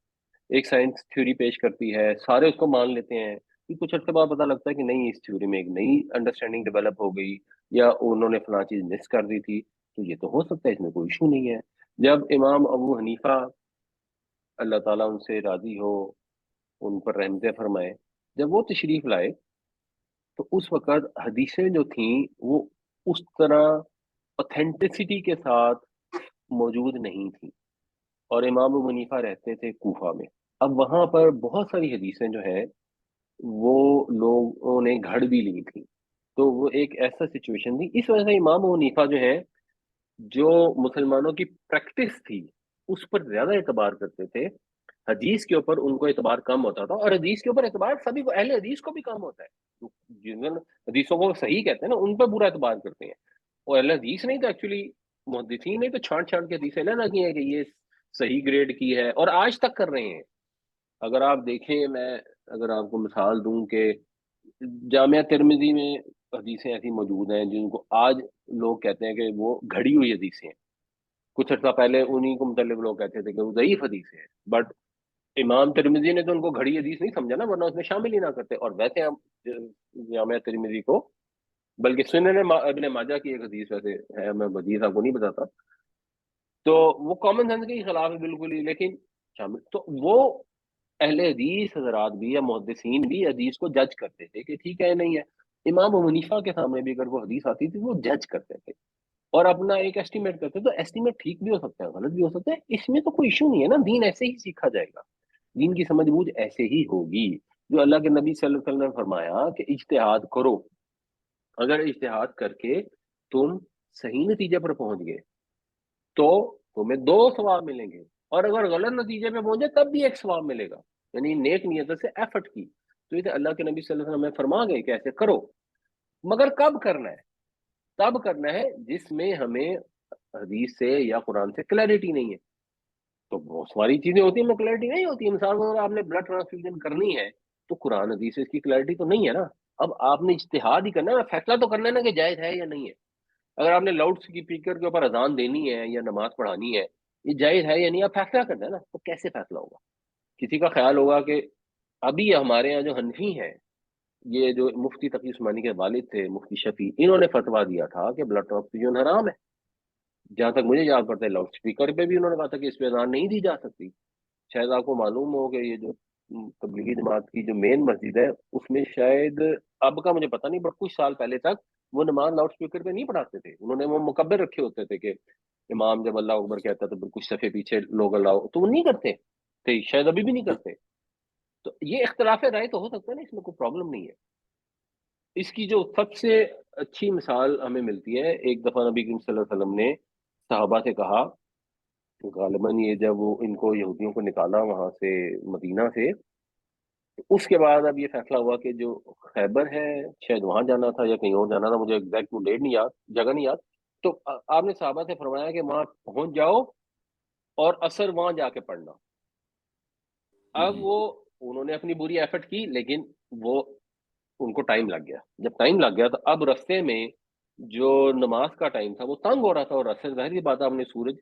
ایک سائنس تھیوری پیش کرتی ہے، سارے اس کو مان لیتے ہیں، پھر کچھ عرصے بعد پتہ لگتا ہے کہ نہیں، اس تھیوری میں ایک نئی انڈرسٹینڈنگ ڈیولپ ہو گئی، یا انہوں نے فلاں چیز مس کر دی تھی، تو یہ تو ہو سکتا ہے، اس میں کوئی ایشو نہیں ہے۔ جب امام ابو حنیفہ، اللہ تعالیٰ ان سے راضی ہو، ان پر رحمتیں فرمائے، جب وہ تشریف لائے تو اس وقت حدیثیں جو تھیں وہ اس طرح اوتھینٹسٹی کے ساتھ موجود نہیں تھیں، اور امام ابو حنیفہ رہتے تھے کوفہ میں۔ اب وہاں پر بہت ساری حدیثیں جو ہیں وہ لوگوں نے گھڑ بھی لی تھی، تو وہ ایک ایسا سچویشن تھی، اس وجہ سے امام ابو حنیفہ جو ہے، جو مسلمانوں کی پریکٹس تھی اس پر زیادہ اعتبار کرتے تھے، حدیث کے اوپر ان کو اعتبار کم ہوتا تھا، اور حدیث کے اوپر اعتبار سبھی کو، اہل حدیث کو بھی کم ہوتا ہے، جن حدیثوں کو صحیح کہتے ہیں نا ان پہ پورا اعتبار کرتے ہیں، اور اہل حدیث نہیں تو ایکچولی محدثین نے تو چھانٹ چھانٹ کے حدیثیں نہ کی ہیں کہ یہ صحیح گریڈ کی ہے، اور آج تک کر رہے ہیں۔ اگر آپ دیکھیں، میں اگر آپ کو مثال دوں کہ جامعہ ترمذی میں حدیثیں ایسی موجود ہیں جن کو آج لوگ کہتے ہیں کہ وہ گھڑی ہوئی حدیثیں ہیں، کچھ عرصہ پہلے انہی کو متعلق لوگ کہتے تھے کہ وہ ضعیف حدیث ہے، بٹ امام ترمذی نے تو ان کو گھڑی حدیث نہیں سمجھا نا، ورنہ اس میں شامل ہی نہ کرتے۔ اور ویسے ہم جامعہ ترمذی کو، بلکہ سنن ابن ماجہ کی ایک حدیث ویسے ہے، میں حدیث آپ کو نہیں بتاتا، تو وہ کامن سینس کے خلاف ہے بالکل ہی، لیکن شامل تو وہ اہل حدیث حضرات بھی یا محدثین بھی حدیث کو جج کرتے تھے کہ ٹھیک ہے نہیں ہے۔ امام ابو حنیفہ کے سامنے بھی اگر وہ حدیث آتی تھی وہ جج کرتے تھے اور اپنا ایک ایسٹیمیٹ کرتے، تو ایسٹیمیٹ ٹھیک بھی ہو سکتا ہے، غلط بھی ہو سکتا ہے، اس میں تو کوئی ایشو نہیں ہے نا، دین ایسے ہی سیکھا جائے گا، دین کی سمجھ بوجھ ایسے ہی ہوگی۔ جو اللہ کے نبی صلی اللہ علیہ وسلم نے فرمایا کہ اجتہاد کرو، اگر اجتہاد کر کے تم صحیح نتیجے پر پہنچ گئے تو تمہیں 2 ثواب ملیں گے، اور اگر غلط نتیجے پہ پہنچے تب بھی 1 ثواب ملے گا، یعنی نیک نیت سے ایفرٹ کی۔ تو یہ اللہ کے نبی صلی اللہ علیہ وسلم ہمیں فرما گئے کہ ایسے کرو، مگر کب کرنا ہے؟ تب کرنا ہے جس میں ہمیں حدیث سے یا قرآن سے کلیئرٹی نہیں ہے۔ تو بہت ساری چیزیں ہوتی ہیں میں کلیئرٹی نہیں ہوتی، مثال کو اگر آپ نے بلڈ ٹرانسفیوژن کرنی ہے تو قرآن حدیث سے اس کی کلیئرٹی تو نہیں ہے نا، اب آپ نے اجتہاد ہی کرنا ہے، فیصلہ تو کرنا ہے نا کہ جائز ہے یا نہیں ہے۔ اگر آپ نے لاؤڈ اسپیکر کے اوپر اذان دینی ہے یا نماز پڑھانی ہے، یہ جائز ہے یا نہیں، آپ فیصلہ کرنا ہے نا، تو کیسے فیصلہ ہوگا؟ کسی کا خیال ہوگا کہ ابھی ہمارے یہاں جو حنفی ہیں، یہ جو مفتی تقی عثمانی کے والد تھے مفتی شفیع، انہوں نے فتویٰ دیا تھا کہ بلڈ ٹرانسفیوژن حرام ہے، جہاں تک مجھے یاد پڑتا ہے لاؤڈ اسپیکر پہ بھی انہوں نے کہا تھا کہ اس پہ اذان نہیں دی جا سکتی۔ شاید آپ کو معلوم ہو کہ یہ جو تبلیغی جماعت کی جو مین مسجد ہے اس میں شاید، اب کا مجھے پتہ نہیں، بٹ کچھ سال پہلے تک وہ نماز لاؤڈ اسپیکر پہ نہیں پڑھاتے تھے، انہوں نے وہ مکبر رکھے ہوتے تھے کہ امام جب اللہ اکبر کہتا ہے تو کچھ صفحے پیچھے لوگ اللہ، تو وہ نہیں کرتے تھے، شاید ابھی بھی نہیں کرتے۔ تو یہ اختلاف رائے تو ہو سکتا ہے نا، اس میں کوئی پرابلم نہیں ہے۔ اس کی جو سب سے اچھی مثال ہمیں ملتی ہے، ایک دفعہ نبی کریم صلی اللہ علیہ وسلم نے صحابہ سے کہا، غالباً یہ جب وہ ان کو یہودیوں کو نکالا وہاں سے، مدینہ سے، اس کے بعد اب یہ فیصلہ ہوا کہ جو خیبر ہے، شاید وہاں جانا تھا یا کہیں اور جانا تھا، مجھے ایگزیکٹ ڈیٹ نہیں یاد، جگہ نہیں یاد، تو آپ نے صحابہ سے فرمایا کہ وہاں پہنچ جاؤ اور اثر وہاں جا کے پڑھنا۔ اب وہ انہوں نے اپنی بری ایفرٹ کی، لیکن وہ ان کو ٹائم لگ گیا، جب ٹائم لگ گیا تو اب رستے میں جو نماز کا ٹائم تھا وہ تنگ ہو رہا تھا، اور رستے ظاہر کی بات ہے ہم نے سورج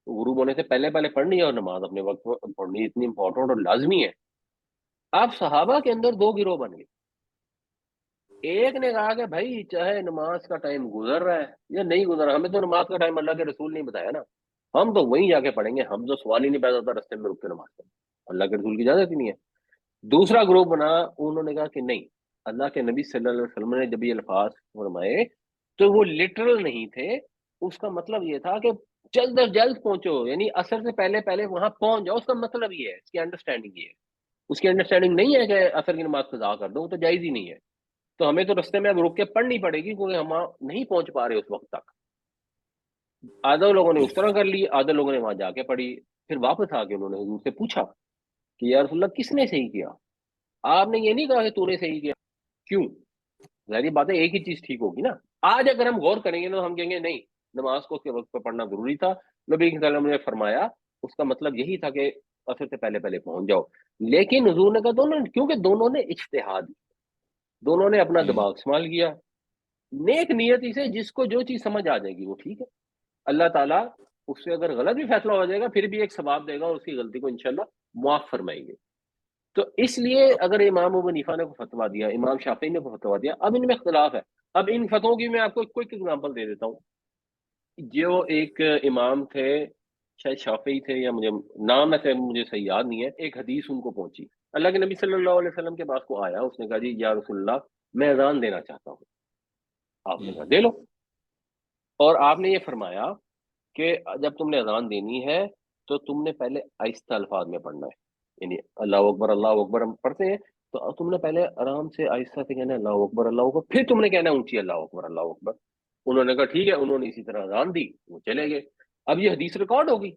غروب ہونے سے پہلے پہلے پڑھنی ہے، اور نماز اپنے وقت میں پڑھنی اتنی امپورٹنٹ اور لازمی ہے۔ اب صحابہ کے اندر 2 گروہ بن گئے، ایک نے کہا کہ بھائی چاہے نماز کا ٹائم گزر رہا ہے یا نہیں گزر رہا، ہمیں تو نماز کا ٹائم اللہ کے رسول نہیں بتایا نا، ہم تو وہیں جا کے پڑھیں گے، ہم تو سوال ہی نہیں پیدا ہوتا رستے میں رک کے نماز پڑھیں، اللہ کے رسول کی اجازت ہی نہیں ہے۔ دوسرا گروپ بنا، انہوں نے کہا کہ نہیں، اللہ کے نبی صلی اللہ علیہ وسلم نے جب یہ الفاظ فرمائے تو وہ لٹرل نہیں تھے، اس کا مطلب یہ تھا کہ جلد از جلد پہنچو، یعنی اثر سے پہلے پہلے وہاں پہنچ جاؤ، اس کا مطلب یہ ہے، اس کی انڈرسٹینڈنگ یہ ہے۔ اس کی انڈرسٹینڈنگ نہیں ہے کہ اثر کی نماز قضا کر دو، وہ تو جائز ہی نہیں ہے، تو ہمیں تو رستے میں اب رک کے پڑھنی پڑے گی کیونکہ ہم وہاں نہیں پہنچ پا رہے اس وقت تک۔ آدھا لوگوں نے اس طرح کر لی، آدھا لوگوں نے وہاں جا کے پڑھی، پھر واپس آ کے انہوں نے حضور سے پوچھا کہ یا رسول اللہ کس نے صحیح کیا؟ آپ نے یہ نہیں کہا کہ تو نے صحیح کیا، کیوں؟ ظاہری بات ہے ایک ہی چیز ٹھیک ہوگی نا۔ آج اگر ہم غور کریں گے تو ہم کہیں گے نہیں، نماز کو اس کے وقت پہ پڑھنا ضروری تھا، نبی صلی اللہ علیہ وسلم نے فرمایا، اس کا مطلب یہی تھا کہ اثر سے پہلے پہلے پہنچ جاؤ۔ لیکن حضور نے کہا دونوں، کیونکہ دونوں نے اجتہاد، دونوں نے اپنا دماغ استعمال کیا، نیک نیتی سے جس کو جو چیز سمجھ آ جائے گی وہ ٹھیک ہے، اللہ تعالیٰ اس سے اگر غلط بھی فیصلہ ہو جائے گا پھر بھی ایک ثواب دے گا، اور اس کی غلطی کو انشاءاللہ معاف فرمائیں گے۔ تو اس لیے اگر امام ابو حنیفہ نے کوئی فتویٰ دیا، امام شافعی نے کوئی فتویٰ دیا، اب ان میں اختلاف ہے۔ اب ان فتووں کی میں آپ کو کوئی ایگزامپل دے دیتا ہوں۔ جو ایک امام تھے، شاید شافعی تھے یا مجھے نام ایسے مجھے صحیح یاد نہیں ہے، ایک حدیث ان کو پہنچی، اللہ کے نبی صلی اللہ علیہ وسلم کے پاس کو آیا، اس نے کہا جی یا رسول اللہ میں اذان دینا چاہتا ہوں۔ آپ نے کہا دے لو، اور آپ نے یہ فرمایا کہ جب تم نے اذان دینی ہے تو تم نے پہلے آہستہ الفاظ میں پڑھنا ہے، یعنی اللہ اکبر ہم پڑھتے ہیں تو تم نے پہلے آرام سے آہستہ سے کہنا ہے اللہ اکبر اللہ اکبر، پھر تم نے کہنا ہے اونچی اللہ اکبر اللہ اکبر۔ انہوں نے کہا ٹھیک ہے، انہوں نے اسی طرح اذان دی، وہ چلے گئے۔ اب یہ حدیث ریکارڈ ہوگی،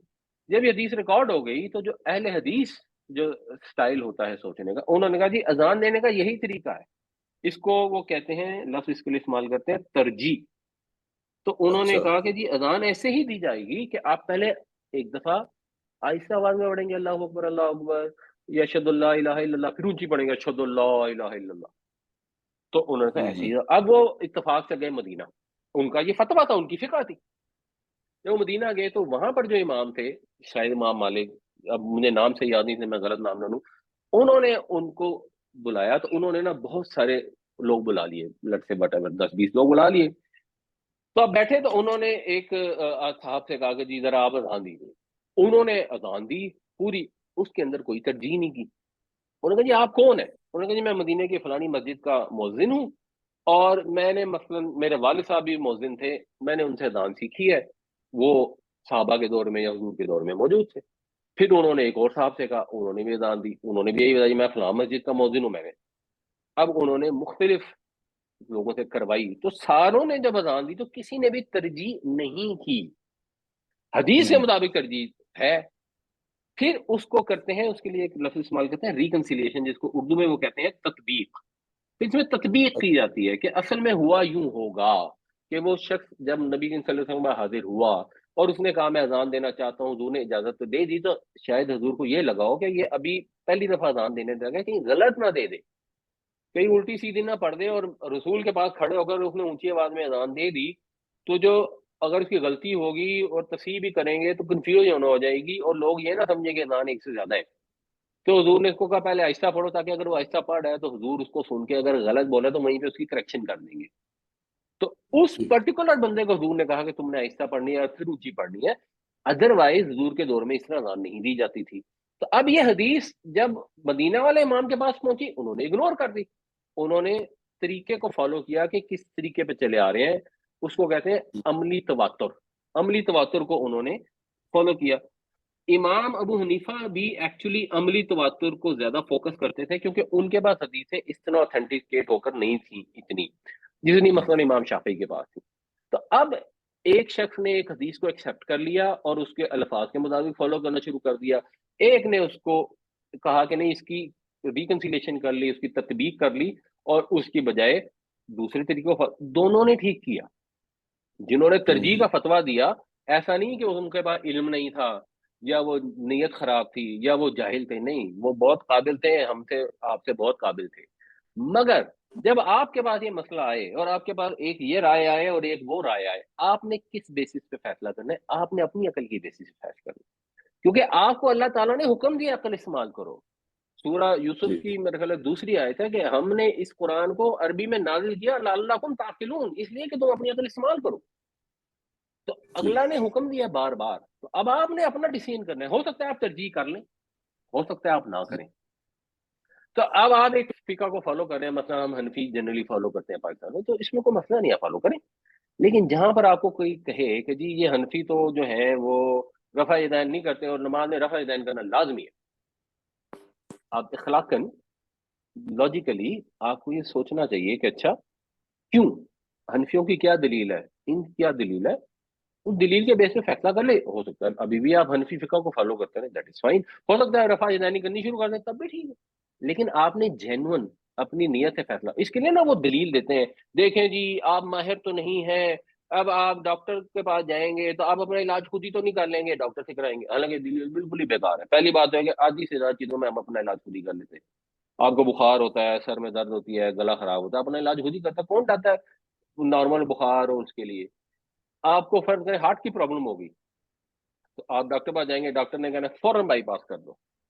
جب یہ حدیث ریکارڈ ہو گئی تو جو اہل حدیث جو سٹائل ہوتا ہے سوچنے کا، انہوں نے کہا جی اذان دینے کا یہی طریقہ ہے، اس کو وہ کہتے ہیں، لفظ اس کے لیے استعمال کرتے ہیں ترجیح۔ تو انہوں نے اچھا کہا کہ جی اذان ایسے ہی دی جائے گی کہ آپ پہلے ایک دفعہ آہستہ آواز میں پڑھیں گے اللہ اکبر اللہ اکبر یا اشہد اللہ الہ الا اللہ، پھر اونچی پڑھیں گے اشہد اللہ الہ الا اللہ۔ تو انہوں نے کہا ایسے ہی۔ اب وہ اتفاق سے گئے مدینہ، ان کا یہ فتویٰ تھا، ان کی فقہ تھی۔ جب وہ مدینہ گئے تو وہاں پر جو امام تھے، شاید امام مالک، اب مجھے نام سے یاد نہیں تھے، میں غلط نام نہ لوں، انہوں نے ان کو بلایا تو انہوں نے نا بہت سارے لوگ بلا لیے، لٹ سے بٹ 10-20 لوگ بلا لیے۔ تو اب بیٹھے تو انہوں نے ایک صاحب سے کہا کہ جی ذرا آپ اذان دیجیے۔ انہوں نے اذان دی پوری، اس کے اندر کوئی ترجیح نہیں کی۔ انہوں نے کہا جی آپ کون ہیں؟ انہوں نے کہا جی میں مدینے کی فلانی مسجد کا مؤذن ہوں، اور میں نے مثلا میرے والد صاحب بھی مؤذن تھے، میں نے ان سے اذان سیکھی ہے، وہ صحابہ کے دور میں یا حضور کے دور میں موجود تھے۔ پھر انہوں نے ایک اور صاحب سے کہا، انہوں نے بھی اذان دی، انہوں نے بھی یہی بتایا جی میں فلاں مسجد کا مؤذن ہوں میں نے۔ اب انہوں نے مختلف لوگوں سے کروائی، تو ساروں نے جب اذان دی تو کسی نے بھی ترجیح نہیں کی، حدیث کے مطابق ترجیح ہے۔ پھر اس کو کرتے ہیں، اس کے لیے ایک لفظ استعمال کرتے ہیں ریکنسیلیشن، جس کو اردو میں وہ کہتے ہیں تطبیق۔ پھر اس میں تطبیق کی جاتی ہے کہ اصل میں ہوا یوں ہوگا کہ وہ شخص جب نبی صلی اللہ علیہ وسلم میں حاضر ہوا اور اس نے کہا میں اذان دینا چاہتا ہوں، حضور نے اجازت تو دے دی، تو شاید حضور کو یہ لگا ہو کہ یہ ابھی پہلی دفعہ اذان دینے لگا، کہیں غلط نہ دے دے، کہیں الٹی سیدھی نہ پڑھ دے، اور رسول کے پاس کھڑے ہو کر اس نے اونچی آواز میں اذان دے دی تو جو اگر اس کی غلطی ہوگی اور تصحیح بھی کریں گے تو کنفیوژن ہو جائے گی اور لوگ یہ نہ سمجھیں کہ اذان ایک سے زیادہ ہے۔ تو حضور نے اس کو کہا پہلے آہستہ پڑھو، تاکہ اگر وہ آہستہ پڑھ رہا ہے تو حضور اس کو سن کے اگر غلط بولا تو وہیں پہ اس کی کریکشن کر دیں گے۔ تو اس پرٹیکولر بندے کو حضور نے کہا کہ تم نے آہستہ پڑھنی ہے اور پھر اونچی پڑھنی ہے، ادروائز حضور کے دور میں اس طرح اذان نہیں دی جاتی تھی۔ تو اب یہ حدیث جب مدینہ والے امام کے پاس پہنچی، انہوں نے اگنور کر دی، انہوں نے طریقے کو فالو کیا کہ کس طریقے پہ چلے آ رہے ہیں، اس کو کہتے ہیں عملی تواتر۔ عملی تواتر کو انہوں نے فالو کیا۔ امام ابو حنیفہ بھی ایکچولی عملی تواتر کو زیادہ فوکس کرتے تھے، کیونکہ ان کے پاس حدیثیں اس طرح اوتھینٹیکیٹ ہو کر نہیں تھیں اتنی جتنی مثلا امام شافعی کے پاس تھی۔ تو اب ایک شخص نے ایک حدیث کو ایکسیپٹ کر لیا اور اس کے الفاظ کے مطابق فالو کرنا شروع کر دیا، ایک نے اس کو کہا کہ نہیں، اس کی ریکنسیلیشن کر لی، اس کی تطبیق کر لی، اور اس کی بجائے دوسرے طریقے کو دونوں نے ٹھیک کیا۔ جنہوں نے ترجیح کا فتویٰ دیا، ایسا نہیں کہ ان کے پاس علم نہیں تھا یا وہ نیت خراب تھی یا وہ جاہل تھے، نہیں، وہ بہت قابل تھے، ہم سے آپ سے بہت قابل تھے۔ مگر جب آپ کے پاس یہ مسئلہ آئے اور آپ کے پاس ایک یہ رائے آئے اور ایک وہ رائے آئے، آپ نے کس بیسس پہ فیصلہ کرنا ہے؟ آپ نے اپنی عقل کی بیسس پہ فیصلہ کرنا ہے، کیونکہ آپ کو اللہ تعالیٰ نے حکم دیا عقل استعمال کرو۔ سورہ یوسف کی میرے خیال ہے دوسری آیت ہے کہ ہم نے اس قرآن کو عربی میں نازل کیا لعلکم تعقلون، اس لیے کہ تم اپنی عقل استعمال کرو۔ تو اللہ نے حکم دیا بار بار، تو اب آپ نے اپنا ڈیسیژن کرنا ہے۔ ہو سکتا ہے آپ ترجیح کر لیں، ہو سکتا ہے آپ نہ کریں۔ تو اب آپ ایک فقہ کو فالو کر رہے ہیں، مثلا ہم حنفی جنرلی فالو کرتے ہیں پاکستان میں، تو اس میں کوئی مسئلہ نہیں ہے، فالو کریں۔ لیکن جہاں پر آپ کو کوئی کہے کہ جی یہ حنفی تو جو ہیں وہ رفع یدین نہیں کرتے اور نماز میں رفع یدین کرنا لازمی ہے، آپ اخلاقاً لاجیکلی آپ کو یہ سوچنا چاہیے کہ اچھا کیوں، حنفیوں کی کیا دلیل ہے، ان کی کیا دلیل ہے، اس دلیل کے بیس پہ فیصلہ کر لے۔ ہو سکتا ہے ابھی بھی آپ حنفی فقہ کو فالو کرتے ہیں، دیٹ از فائن، ہو سکتا ہے رفع یدینی کرنی شروع کر دیں، تب بھی ٹھیک ہے، لیکن آپ نے جینون اپنی نیت سے فیصلہ، اس کے لیے نا وہ دلیل دیتے ہیں، دیکھیں جی آپ ماہر تو نہیں ہیں، اب آپ ڈاکٹر کے پاس جائیں گے تو آپ اپنا علاج خود ہی تو نہیں کر لیں گے، ڈاکٹر سے کرائیں گے، حالانکہ دلیل بالکل ہی بیکار ہے۔ پہلی بات ہے کہ آدھی سے زیادہ چیزوں میں ہم اپنا علاج خود ہی کر لیتے ہیں۔ آپ کو بخار ہوتا ہے، سر میں درد ہوتی ہے، گلا خراب ہوتا ہے، اپنا علاج خود ہی کرتا ہے، کون چاہتا ہے نارمل بخار ہو اس کے لیے؟ آپ کو فرض کریں ہارٹ کی پرابلم ہوگی تو آپ ڈاکٹر پاس جائیں گے، ڈاکٹر نے کہنا فوراً بائی پاس کر دو،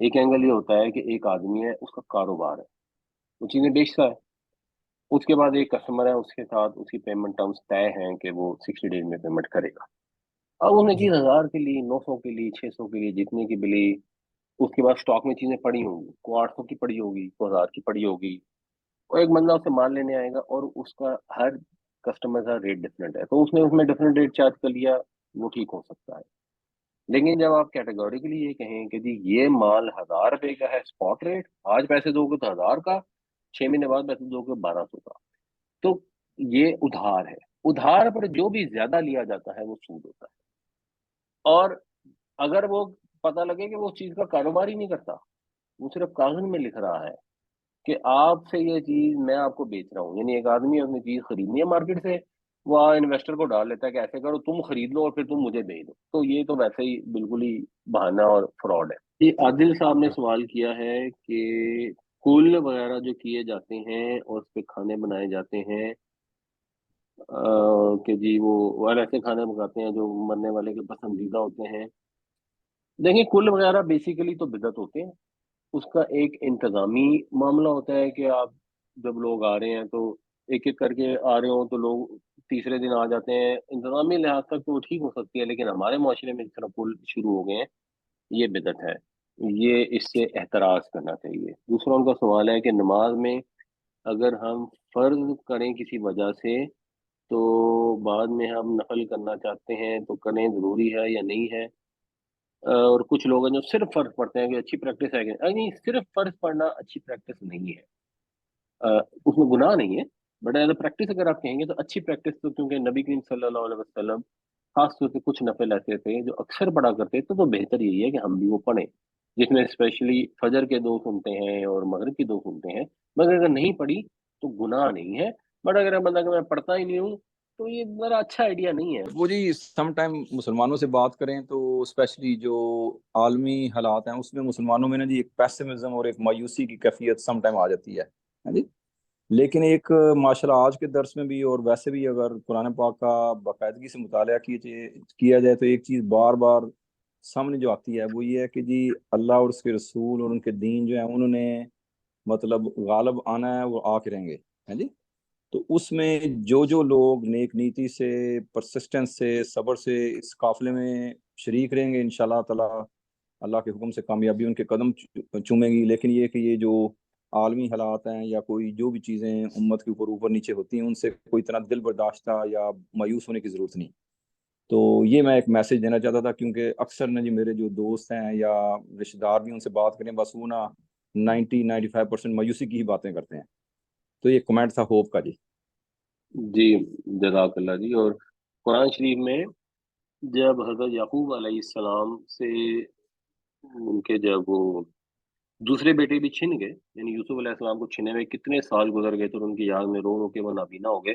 ایک اینگل یہ ہوتا ہے کہ ایک آدمی ہے، اس کا کاروبار ہے، وہ چیزیں بیچتا ہے، اس کے بعد ایک کسٹمر ہے، اس کے ساتھ اس کی پیمنٹ ٹرمز طے ہیں کہ وہ 60 ڈیز میں پیمنٹ کرے گا۔ اب اس نے جی چیز 1000 کے لیے، 900 کے لیے، 600 کے لیے، جتنے کی ملی، اس کے بعد اسٹاک میں چیزیں پڑی ہوں گی، کو 800 کی پڑی ہوگی، کو 1000 کی پڑی ہوگی، اور ایک بندہ اسے مال لینے آئے گا، اور اس کا ہر کسٹمر کا ریٹ ڈفرینٹ ہے، تو اس نے اس میں ڈفرینٹ ریٹ چارج کر لیا، وہ ٹھیک ہو سکتا ہے۔ لیکن جب آپ کیٹیگوریکلی یہ کہیں کہ جی یہ مال 1000 روپے کا ہے اسپاٹ ریٹ، آج پیسے دو گے تو 1000 کا، 6 مہینے بعد پیسے دو گے 1200 کا، تو یہ ادھار ہے۔ ادھار پر جو بھی زیادہ لیا جاتا ہے وہ سود ہوتا ہے، اور اگر وہ پتہ لگے کہ وہ اس چیز کا کاروبار ہی نہیں کرتا، وہ صرف کاغذ میں لکھ رہا ہے کہ آپ سے یہ چیز میں آپ کو بیچ رہا ہوں، یعنی ایک آدمی ہے، اس نے چیز خریدنی ہے مارکیٹ سے، وہ انویسٹر کو ڈال لیتا ہے کہ ایسے کرو تم خرید لو اور پھر تم مجھے بیچ دو، تو یہ تو ویسے ہی بالکل ہی بہانہ اور فراڈ ہے۔ یہ عادل صاحب نے سوال کیا ہے کہ کل وغیرہ جو کیے جاتے ہیں اور اس پہ کھانے بنائے جاتے ہیں، کہ جی وہ ایسے کھانے پکاتے ہیں جو مرنے والے کے پسندیدہ ہوتے ہیں۔ دیکھیں کل وغیرہ بیسیکلی تو بدعت ہوتے ہیں، اس کا ایک انتظامی معاملہ ہوتا ہے کہ آپ جب لوگ آ رہے ہیں تو ایک ایک کر کے آ رہے ہوں تو لوگ تیسرے دن آ جاتے ہیں، انتظامی لحاظ تک تو وہ ٹھیک ہو سکتی ہے، لیکن ہمارے معاشرے میں جس طرح پل شروع ہو گئے ہیں، یہ بدعت ہے، یہ اس سے احتراز کرنا چاہیے۔ دوسرا ان کا سوال ہے کہ نماز میں اگر ہم فرض کریں کسی وجہ سے تو بعد میں ہم نفل کرنا چاہتے ہیں تو کریں، ضروری ہے یا نہیں ہے؟ اور کچھ لوگ ہیں جو صرف فرض پڑھتے ہیں کہ اچھی پریکٹس ہے کہ نہیں، صرف فرض پڑھنا اچھی پریکٹس نہیں ہے، اس میں گناہ نہیں ہے، بٹ ایز اے پریکٹس اگر آپ کہیں گے تو اچھی پریکٹس، تو کیونکہ نبی کریم صلی اللہ علیہ وسلم خاص طور سے کچھ نفل ایسے تھے جو اکثر پڑھا کرتے تھے، تو بہتر یہی ہے کہ ہم بھی وہ پڑھیں، جس میں اسپیشلی فجر کے 2 سنتے ہیں اور مغرب کی 2 سنتے ہیں، مگر اگر نہیں پڑھی تو گناہ نہیں ہے، بٹ اگر بندہ کہ میں پڑھتا ہی نہیں ہوں تو یہ ذرا اچھا آئیڈیا نہیں ہے۔ وہ جی سم ٹائم مسلمانوں سے بات کریں تو اسپیشلی جو عالمی حالات ہیں اس میں مسلمانوں میں نا جی ایک پیسمزم اور ایک مایوسی کی کیفیت سم ٹائم آ جاتی ہے، ہاں جی۔ لیکن ایک ماشاء اللہ آج کے درس میں بھی اور ویسے بھی اگر قرآن پاک کا باقاعدگی سے مطالعہ کیا جائے تو ایک چیز بار بار سامنے جو آتی ہے وہ یہ ہے کہ جی اللہ اور اس کے رسول اور ان کے دین جو ہیں انہوں نے مطلب غالب آنا ہے، وہ آ کے رہیں گے، ہاں جی۔ تو اس میں جو لوگ نیک نیتی سے، پرسسٹنس سے، صبر سے اس قافلے میں شریک رہیں گے انشاءاللہ تعالی اللہ کے حکم سے کامیابی ان کے قدم چومیں گی۔ لیکن یہ کہ یہ جو عالمی حالات ہیں یا کوئی جو بھی چیزیں امت کے اوپر نیچے ہوتی ہیں ان سے کوئی اتنا دل برداشتہ یا مایوس ہونے کی ضرورت نہیں۔ تو یہ میں ایک میسج دینا چاہتا تھا، کیونکہ اکثر نا جی میرے جو دوست ہیں یا رشتہ دار بھی ان سے بات کریں بس وہ نا 95% مایوسی کی ہی باتیں کرتے ہیں۔ تو یہ کمنٹ تھا ہوپ کا جی۔ جی جزاک اللہ جی۔ اور قرآن شریف میں جب حضرت یعقوب علیہ السلام سے ان کے جب وہ دوسرے بیٹے بھی چھن گئے، یعنی یوسف علیہ السلام کو چھنے میں کتنے سال گزر گئے، تو ان کی یاد میں رو رو کے وہ نابینا ہو گئے،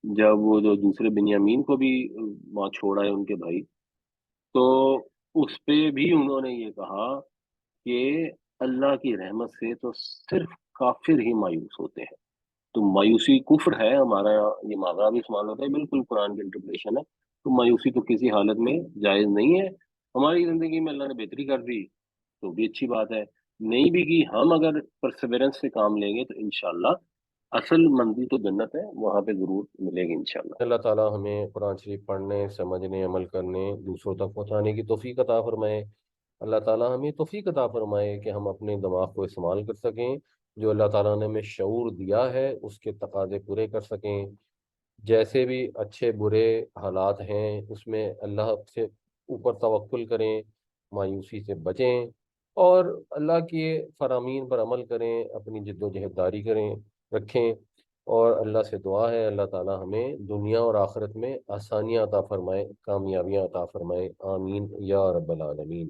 جب وہ جو دوسرے بنیامین کو بھی وہاں چھوڑا ہے ان کے بھائی، تو اس پہ بھی انہوں نے یہ کہا کہ اللہ کی رحمت سے تو صرف کافر ہی مایوس ہوتے ہیں، تو مایوسی کفر ہے، ہمارا یہ مذہبی استعمال ہوتا ہے، بالکل قرآن کی انٹرپریشن ہے، تو مایوسی تو کسی حالت میں جائز نہیں ہے۔ ہماری زندگی میں اللہ نے بہتری کر دی تو بھی اچھی بات ہے، نہیں بھی کی، ہم اگر پرسیورنس سے کام لیں گے تو انشاءاللہ اصل منزل تو جنت ہے، وہاں پہ ضرور ملے گی انشاءاللہ۔ اللہ تعالیٰ ہمیں قرآن شریف پڑھنے، سمجھنے، عمل کرنے، دوسروں تک پہنچانے کی توفیق عطا فرمائے۔ اللہ تعالیٰ ہمیں توفیق عطا فرمائے کہ ہم اپنے دماغ کو استعمال کر سکیں، جو اللہ تعالیٰ نے ہمیں شعور دیا ہے اس کے تقاضے پورے کر سکیں، جیسے بھی اچھے برے حالات ہیں اس میں اللہ سے اوپر توکل کریں، مایوسی سے بچیں اور اللہ کے فرامین پر عمل کریں، اپنی جد و جہد جاری رکھیں، اور اللہ سے دعا ہے اللہ تعالیٰ ہمیں دنیا اور آخرت میں آسانیاں عطا فرمائے، کامیابیاں عطا فرمائے، آمین یا رب العالمین۔